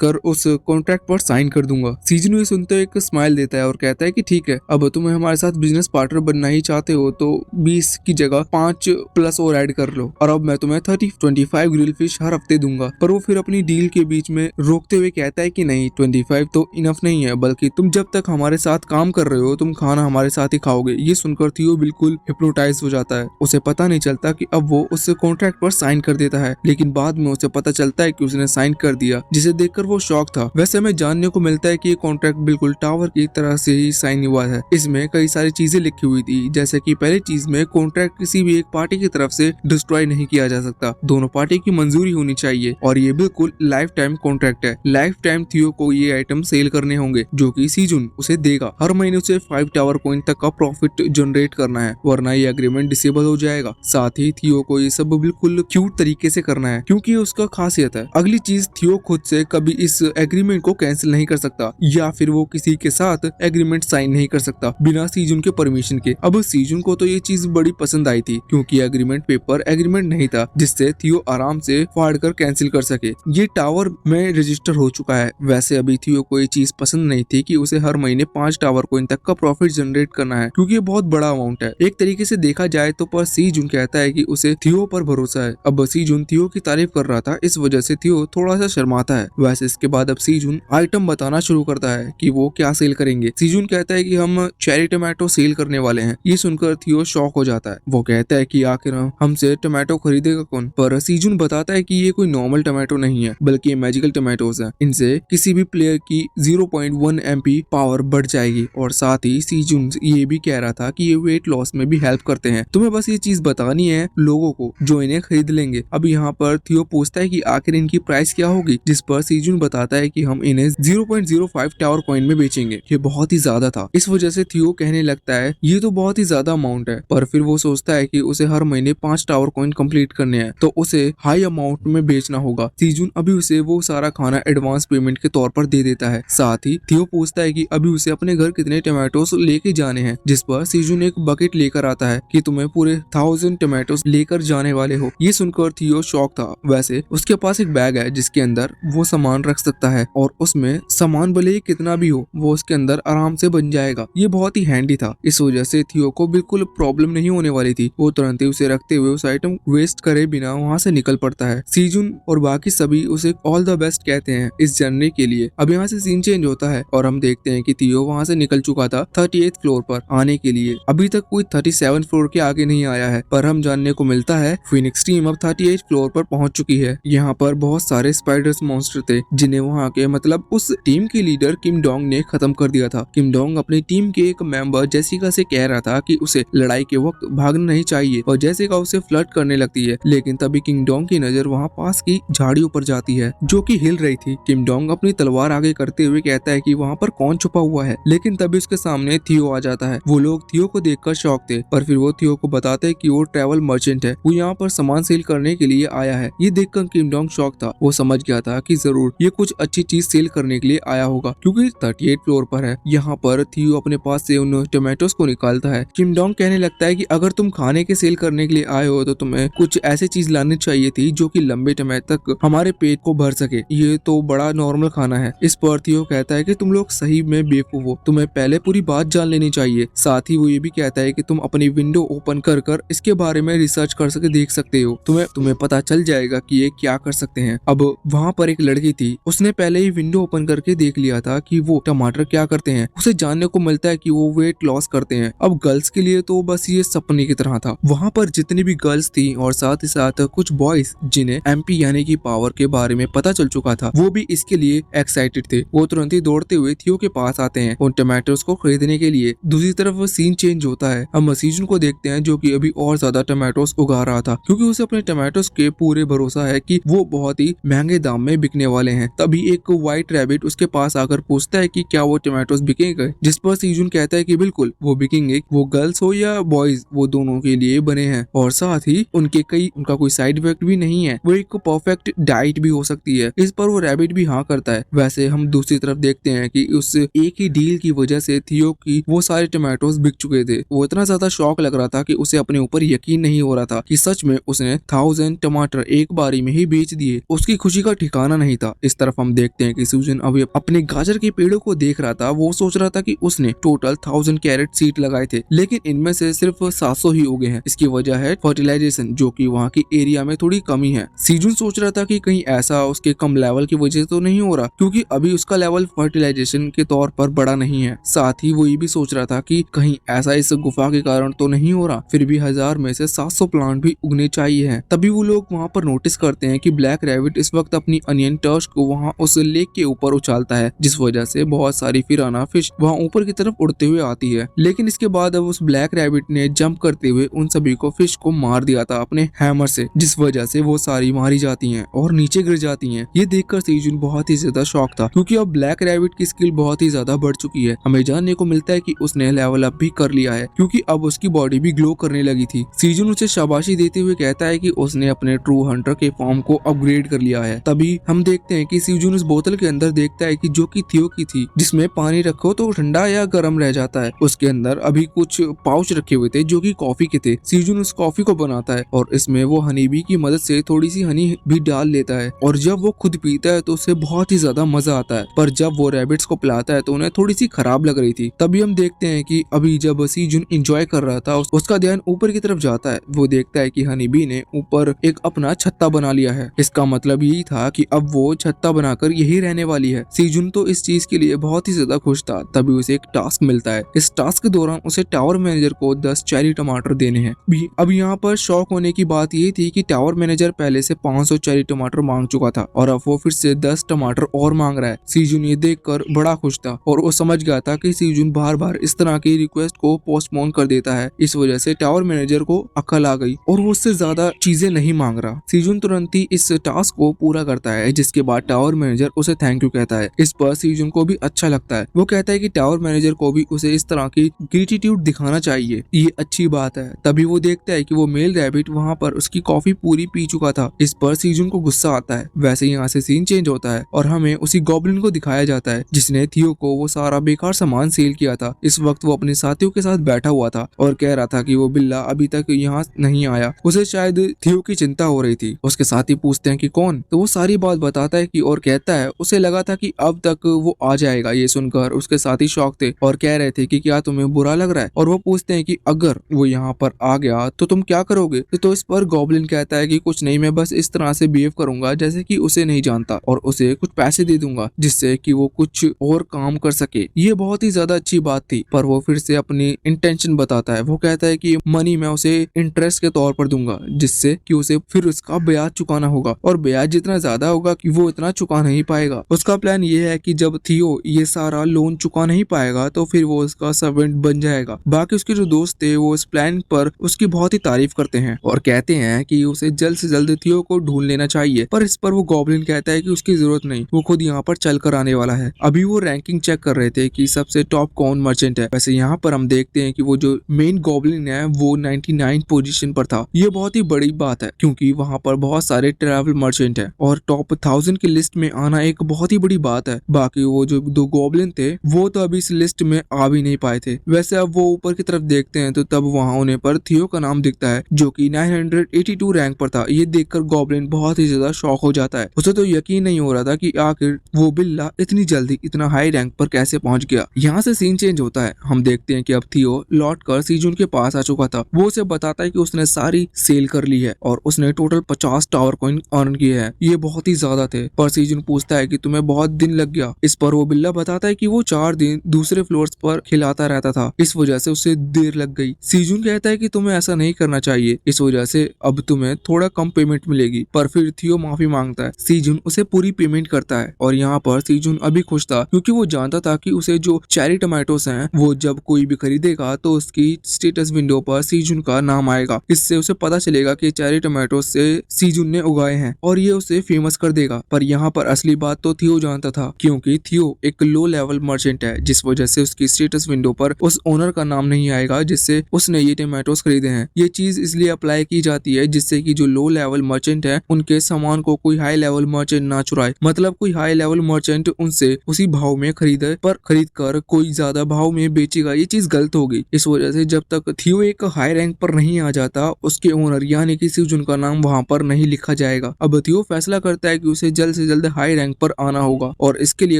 कर उस कॉन्ट्रैक्ट पर साइन कर दूंगा। सीजन ये सुनते हुए एक स्माइल देता है और कहता है कि ठीक है, अब तुम्हें हमारे साथ बिजनेस पार्टनर बनना ही चाहते हो तो 20 की जगह 5 प्लस और ऐड कर लो और अब मैं तुम्हें 25 ग्रिल फिश हर हफ्ते दूंगा। पर वो फिर अपनी डील के बीच में रोकते हुए कहता है कि नहीं, 25 तो इनफ नहीं है, बल्कि तुम जब तक हमारे साथ काम कर रहे हो तुम खाना हमारे साथ ही खाओगे। ये सुनकर थियो बिल्कुल हिप्नोटाइज हो जाता है। उसे पता नहीं चलता कि अब वो उस कॉन्ट्रैक्ट पर साइन कर देता है, लेकिन बाद में उसे पता चलता है कि उसने साइन कर दिया, जिसे देखकर वो शॉक था। वैसे हमें जानने को मिलता है कि ये कॉन्ट्रैक्ट बिल्कुल टावर की तरह से ही साइन हुआ है। इसमें कई सारी चीजें लिखी हुई थी, जैसे कि पहली चीज में कॉन्ट्रैक्ट किसी भी एक पार्टी की तरफ से डिस्ट्रॉय नहीं किया जा सकता, दोनों पार्टी की मंजूरी होनी चाहिए और ये बिल्कुल लाइफ टाइम कॉन्ट्रैक्ट है। लाइफ टाइम थियो को ये आइटम सेल करने होंगे जो कि सीजुन उसे देगा। हर महीने उसे 5 टावर कॉइन तक का प्रॉफिट जनरेट करना है, वरना ये एग्रीमेंट डिसेबल हो जाएगा। साथ ही थियो को ये सब बिल्कुल क्यूट तरीके से करना है क्योंकि उसका खासियत है। अगली चीज, थियो खुद से कभी इस एग्रीमेंट को कैंसिल नहीं कर सकता या फिर वो किसी के साथ एग्रीमेंट साइन नहीं कर सकता बिना सीजुन के परमिशन के। अब सीजुन को तो ये चीज बड़ी पसंद आई थी क्योंकि एग्रीमेंट पेपर एग्रीमेंट नहीं था जिससे थियो आराम से फाड़ कर कैंसिल कर सके। ये टावर में रजिस्टर हो चुका है। वैसे अभी थियो को ये चीज पसंद नहीं थी कि उसे हर महीने 5 टावर कॉइन तक का प्रॉफिट जनरेट करना है क्योंकि ये बहुत बड़ा अमाउंट है एक तरीके से देखा जाए तो। पर सीजुन कहता है कि उसे थियो पर भरोसा है। अब सीजुन थियो की तारीफ कर रहा था, इस वजह से थियो थोड़ा सा शर्माता है। वैसे इसके बाद अब सीजुन आइटम बताना शुरू करता है कि वो क्या सेल करेंगे। सीजुन कहता है कि हम चेरी टमाटो सेल करने वाले हैं। ये सुनकर थियो शॉक हो जाता है। वो कहता है कि आखिर हमसे टमाटो खरीदेगा कौन। पर सीजुन बताता है कि ये कोई नॉर्मल टमाटो नहीं है, बल्कि ये मैजिकल टमाटोज हैं। इनसे किसी भी प्लेयर की 0.1 MP पावर बढ़ जाएगी और साथ ही सीजुन ये भी कह रहा था कि ये वेट लॉस में भी हेल्प करते हैं। तुम्हें बस ये चीज बतानी है लोगों को जो इन्हें खरीद लेंगे। अब यहाँ पर थियो पूछता है कि आखिर इनकी प्राइस क्या होगी, जिस पर सीजुन बताता है है कि हम इन्हें 0.05 टावर कॉइन में बेचेंगे। ये बहुत ही ज्यादा था। इस वजह से थियो कहने लगता है ये तो बहुत ही ज्यादा अमाउंट है, पर फिर वो सोचता है कि उसे हर महीने 5 टावर कॉइन कंप्लीट करने हैं, तो उसे हाई अमाउंट में बेचना होगा। सीजुन अभी उसे वो सारा खाना एडवांस पेमेंट के तौर पर दे देता है। साथ ही थियो पूछता है कि अभी उसे अपने घर कितने टमाटोस लेके जाने हैं, जिस पर सीजुन एक बकेट लेकर आता है कि तुम्हें पूरे 1000 टमाटोस लेकर जाने वाले हो। ये सुनकर थियो शॉक था। वैसे उसके पास एक बैग है जिसके अंदर वो सामान रख सकता है और उसमें सामान भले ही कितना भी हो वो उसके अंदर आराम से बन जाएगा। ये बहुत ही हैंडी था। इस वजह से थियो को बिल्कुल प्रॉब्लम नहीं होने वाली थी। वो तुरंत ही उसे रखते हुए उस आइटम वेस्ट करे बिना वहाँ से निकल पड़ता है। सीजुन और बाकी सभी उसे ऑल द बेस्ट कहते हैं इस जर्नी के लिए। अब यहाँ से सीन चेंज होता है और हम देखते हैं कि थियो वहाँ से निकल चुका था 38th फ्लोर पर आने के लिए। अभी तक कोई 37 फ्लोर के आगे नहीं आया है, पर हम जानने को मिलता है फिनिक्स टीम अब 38 फ्लोर पर पहुंच चुकी है। यहाँ पर बहुत सारे स्पाइडर्स मॉन्स्टर थे जिन्हें वहाँ के मतलब उस टीम के लीडर किम डोंग ने खत्म कर दिया था। किम डोंग अपनी टीम के एक मेंबर जेसिका से कह रहा था कि उसे लड़ाई के वक्त भागना नहीं चाहिए और जेसिका उसे फ्लर्ट करने लगती है, लेकिन तभी किम डोंग की नजर वहाँ पास की झाड़ियों पर जाती है जो कि हिल रही थी। किम डोंग अपनी तलवार आगे करते हुए कहता है कि वहाँ पर कौन छुपा हुआ है, लेकिन तभी उसके सामने थियो आ जाता है। वो लोग थियो को देखकर शॉक थे, पर फिर वो थियो को बताते हैं कि वो ट्रैवल मर्चेंट है, वो यहाँ पर सामान सेल करने के लिए आया है। ये देखकर किम डोंग शॉक था। वो समझ गया था कि जरूर ये कुछ अच्छी चीज सेल करने के लिए आया होगा क्योंकि 38 फ्लोर पर है। यहाँ पर थियो अपने पास से उन टोमेटोस को निकालता है। किम डोंग कहने लगता है कि अगर तुम खाने के सेल करने के लिए आए हो तो तुम्हें कुछ ऐसी चीज लानी चाहिए थी जो कि लंबे समय तक हमारे पेट को भर सके। ये तो बड़ा नॉर्मल खाना है। इस पर थियो कहता है कि तुम लोग सही में बेवकूफ हो, तुम्हें पहले पूरी बात जान लेनी चाहिए। साथ ही वो ये भी कहता है कि तुम अपनी विंडो ओपन कर कर इसके बारे में रिसर्च कर सके देख सकते हो, तुम्हें पता चल जाएगा कि ये क्या कर सकते हैं। अब वहाँ पर एक लड़की थी, उसने पहले ही विंडो ओपन करके देख लिया था कि वो टमाटर क्या करते हैं। उसे जानने को मिलता है कि वो वेट लॉस करते हैं। अब गर्ल्स के लिए तो बस ये सपने की तरह था। वहाँ पर जितनी भी गर्ल्स थी और साथ ही साथ कुछ बॉयज जिन्हें एमपी यानी कि पावर के बारे में पता चल चुका था, वो भी इसके लिए एक्साइटेड थे। वो तुरंत ही दौड़ते हुए थियो के पास आते हैं उन टमाटोस को खरीदने के लिए। दूसरी तरफ सीन चेंज होता है। हम सीजन को देखते हैं जो कि अभी और ज्यादा टमाटोस उगा रहा था क्योंकि उसे अपने टमाटोस के पूरे भरोसा है कि वो बहुत ही महंगे दाम में बिकने वाले हैं। तभी एक व्हाइट रैबिट उसके पास आकर पूछता है कि क्या वो टमाटोस बिकेंगे, जिस पर सीजन कहता है कि बिल्कुल वो बिकेंगे, वो गर्ल्स हो या बॉयज वो दोनों के लिए बने हैं और साथ ही उनका कोई साइड इफेक्ट भी नहीं है, वो एक परफेक्ट डाइट भी हो सकती है। इस पर वो रैबिट भी हाँ करता है। वैसे हम दूसरी तरफ देखते हैं कि उस एक ही डील की वजह से थियो की वो सारे टमाटोस बिक चुके थे। वो इतना ज्यादा शॉक लग रहा था कि उसे अपने ऊपर यकीन नहीं हो रहा था कि सच में उसने 1000 टमाटर एक बारी में ही बेच दिए। उसकी खुशी का ठिकाना नहीं था। इस तरफ हम देखते हैं कि सूजन अभी अपने गाजर के पेड़ों को देख रहा था। वो सोच रहा था कि उसने टोटल 1000 कैरेट सीड लगाए थे, लेकिन इनमें से सिर्फ 700 ही उगे हैं। इसकी वजह है फर्टिलाइजेशन, जो कि वहाँ की एरिया में थोड़ी कमी है। सीजन सोच रहा था कि कहीं ऐसा उसके कम लेवल की वजह तो नहीं हो रहा, क्योंकि अभी उसका लेवल फर्टिलाइजेशन के तौर पर बड़ा नहीं है। साथ ही वो ये भी सोच रहा था कि कहीं ऐसा इस गुफा के कारण तो नहीं हो रहा। फिर भी 1000 में से 700 प्लांट भी उगने चाहिए हैं। तभी वो लोग वहाँ पर नोटिस करते हैं कि ब्लैक रैबिट इस वक्त अपनी अनियन टर्च को वहाँ उस लेक के ऊपर उछालता है, जिस वजह से बहुत सारी फिराना फिश वहाँ ऊपर की तरफ उड़ते हुए आती है। लेकिन इसके बाद अब उस ब्लैक रैबिट ने जंप करते हुए उन सभी को फिश को मार दिया था अपने हैमर से, जिस वजह से वो सारी मारी जाती हैं और नीचे गिर जाती हैं। ये देखकर सीजन बहुत ही ज्यादा शॉक था, क्योंकि अब ब्लैक रैबिट की स्किल बहुत ही ज्यादा बढ़ चुकी है। हमें जानने को मिलता है कि उसने लेवल अप भी कर लिया है, क्योंकि अब उसकी बॉडी भी ग्लो करने लगी थी। सीजन उसे शाबाशी देते हुए कहता है कि उसने अपने ट्रू हंटर के फॉर्म को अपग्रेड कर लिया है। तभी हम देखते हैं कि सीजन उस बोतल के अंदर देखता है कि जो कि थियो की थी, जिसमें पानी रखो तो ठंडा या गर्म रह जाता है। उसके अंदर अभी कुछ पाउच रखे हुए थे जो कि कॉफी के थे। सीजन उस कॉफी को बनाता है और इसमें वो हनी बी की मदद से थोड़ी सी हनी भी डाल लेता है, और जब वो खुद पीता है तो उसे बहुत ही ज्यादा मजा आता है। पर जब वो रैबिट्स को पिलाता है तो उन्हें थोड़ी सी खराब लग रही थी। तभी हम देखते हैं कि अभी जब सीजन एंजॉय कर रहा था उसका ध्यान ऊपर की तरफ जाता है। वो देखता है कि हनी बी ने ऊपर एक अपना छत्ता बना लिया है। इसका मतलब यही था कि अब वो छत्ता बनाकर यही रहने वाली है। सीजन तो इस चीज के लिए बहुत ही ज्यादा खुश था। तभी उसे एक टास्क मिलता है। इस टास्क के दौरान उसे टावर मैनेजर को 10 चेरी टमाटर देने हैं। अब यहाँ पर शौक होने की बात ये थी कि टावर मैनेजर पहले से 500 चेरी टमाटर मांग चुका था और अब वो फिर से 10 टमाटर और मांग रहा है। सीजन ये देखकर बड़ा खुश था और वो समझ गया था कि सीजन बार बार इस तरह की रिक्वेस्ट को पोस्टपोन कर देता है। इस वजह से टावर मैनेजर को अकल आ गई और वो उससे ज्यादा चीजें नहीं मांग रहा। सीजन तुरंत ही इस टास्क को पूरा करता है, जिसके बाद टावर मैनेजर उसे थैंक यू कहता है। इस पर सीजन को भी अच्छा लगता है। वो कहता है कि टावर मैनेजर को भी उसे इस तरह की ग्रेटिट्यूड दिखाना चाहिए, ये अच्छी बात है। तभी वो देखता है कि वो मेल रैबिट वहाँ पर उसकी कॉफी पूरी पी चुका था। इस पर सीजन को गुस्सा आता है। वैसे यहाँ से सीन चेंज होता है और हमें उसी गॉब्लिन को दिखाया जाता है जिसने थियो को वो सारा बेकार सामान सेल किया था। इस वक्त वो अपने साथियों के साथ बैठा हुआ था और कह रहा था कि वो बिल्ला अभी तक यहाँ नहीं आया। उसे शायद थियो की चिंता हो रही थी। उसके साथी पूछते हैं कि कौन, तो वो सारी बात बताता है कि और कहता है उसे लगा था कि अब तक वो आ जाएगा। ये सुनकर उसके साथी शॉक थे और कह रहे थे कि क्या तुम्हें बुरा लग रहा है, और वो पूछते हैं कि अगर वो यहाँ पर आ गया तो तुम क्या करोगे। तो इस पर गॉब्लिन कहता है कि कुछ नहीं, मैं बस इस तरह से बिहेव करूंगा जैसे कि उसे नहीं जानता और उसे कुछ पैसे दे दूंगा जिससे कि वो कुछ और काम कर सके। ये बहुत ही ज्यादा अच्छी बात थी, पर वो फिर से अपनी इंटेंशन बताता है। वो कहता है कि मनी मैं उसे इंटरेस्ट के तौर पर दूंगा जिससे कि उसे फिर उसका ब्याज चुकाना होगा, और ब्याज जितना ज्यादा होगा कि वो इतना चुका नहीं पाएगा। उसका प्लान ये है कि जब थियो ये सारा लोन चुका नहीं पाएगा तो फिर वो उसका सर्वेंट बन जाएगा। बाकी उसके जो दोस्त थे वो इस प्लान पर उसकी बहुत ही तारीफ करते हैं और कहते हैं कि उसे जल्द से जल्द थियो को ढूंढ लेना चाहिए, पर इस पर वो गॉब्लिन कहता है कि उसकी जरूरत नहीं, वो खुद यहाँ पर चल कर आने वाला है। अभी वो रैंकिंग चेक कर रहे थे कि सबसे टॉप कौन मर्चेंट है। वैसे यहाँ पर हम देखते हैं कि वो जो मेन गॉब्लिन है वो 99 पोजीशन पर था। ये बहुत ही बड़ी बात है क्योंकि वहाँ पर बहुत सारे ट्रैवल मर्चेंट है और टॉप 1000 की लिस्ट में आना एक बहुत ही बड़ी बात है। बाकी वो जो दो गॉब्लिन थे वो तो अभी इस लिस्ट में आ भी नहीं पाए थे। वैसे अब वो ऊपर की तरफ देखते हैं तो तब वहाँ उन्हें पर थियो का नाम दिखता है जो कि 982 रैंक पर था। ये देखकर गॉब्लिन बहुत ही ज्यादा शॉक हो जाता है। उसे तो यकीन नहीं हो रहा था कि आखिर वो बिल्ला इतनी जल्दी इतना हाई रैंक पर कैसे पहुंच गया। यहाँ से सीन चेंज होता है। हम देखते हैं कि अब थियो लौट कर सीजन के पास आ चुका था। वो उसे बताता है कि उसने सारी सेल कर ली है और उसने टोटल 50 टावर कॉइन अर्न किए हैं। ये बहुत ही ज्यादा थे। पर सीजन पूछता है कि तुम्हें बहुत दिन लग गया। इस पर वो बिल्ला बताता है कि वो 4 दिन दूसरे फ्लोर्स पर खिलाता रहता था, इस वजह से उसे देर लग गई। सीजन कहता है कि तुम्हें ऐसा नहीं करना चाहिए, इस वजह से अब तुम्हें थोड़ा कम पेमेंट मिलेगी। पर फिर थियो माफी मांगता है। सीजन उसे पूरी पेमेंट करता है और यहाँ पर सीजन अभी खुश था क्योंकि वो जानता था कि उसे जो चेरी टमाटोस हैं वो जब कोई भी खरीदेगा तो उसकी स्टेटस विंडो पर सीजन का नाम आएगा। इससे उसे पता चलेगा कि चेरी टमाटोस से सीजन ने उगाए हैं और ये उसे फेमस कर देगा। पर यहाँ पर असली बात तो थियो जानता था क्योंकि थियो एक लो लेवल मर्चेंट है, जिस वजह से उसकी स्टेटस विंडो पर उस ओनर का नाम नहीं आएगा जिससे उसने ये टमाटोस खरीदे हैं। ये चीज इसलिए अप्लाई की जाती है जिससे कि जो लो लेवल मर्चेंट है उनके सामान को कोई हाई लेवल मर्चेंट ना चुराए। मतलब कोई हाई लेवल मर्चेंट उनसे उसी भाव में खरीदे, पर खरीद कर कोई ज्यादा भाव में बेचेगा, ये चीज गलत होगी। इस वजह से जब तक थियो एक हाई रैंक पर नहीं आ जाता उसके ओनर यानी कि सीजन का नाम वहाँ पर नहीं लिखा जाएगा। अब थियो फैसला करता है कि उसे जल्द से जल्द हाई रैंक पर आना होगा और इसके लिए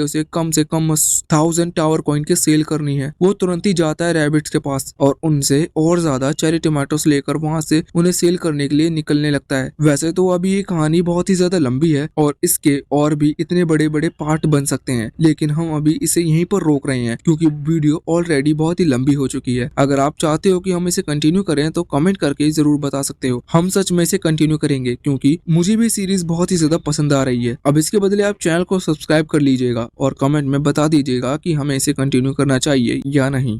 उसे कम से कम 1000 टावर कॉइन के सेल करनी है। वो तुरंत ही जाता है रैबिट्स के पास और उनसे और ज्यादा चेरी टमाटोस लेकर वहाँ से उन्हें सेल करने के लिए निकलने लगता है। वैसे तो अभी ये कहानी बहुत ही ज्यादा लंबी है और इसके और भी इतने बड़े बड़े पार्ट बन सकते हैं, लेकिन हम अभी इसे यहीं पर रोक रहे हैं क्योंकि वीडियो ऑलरेडी बहुत ही लंबी हो चुकी है। अगर आप चाहते हो कि हम इसे कंटिन्यू करें तो कमेंट करके जरूर बता सकते हो। हम सच में इसे कंटिन्यू करेंगे क्योंकि मुझे भी सीरीज बहुत ही ज्यादा पसंद आ रही है। अब इसके बदले आप चैनल को सब्सक्राइब कर लीजिएगा और कमेंट में बता दीजिएगा कि हमें इसे कंटिन्यू करना चाहिए या नहीं।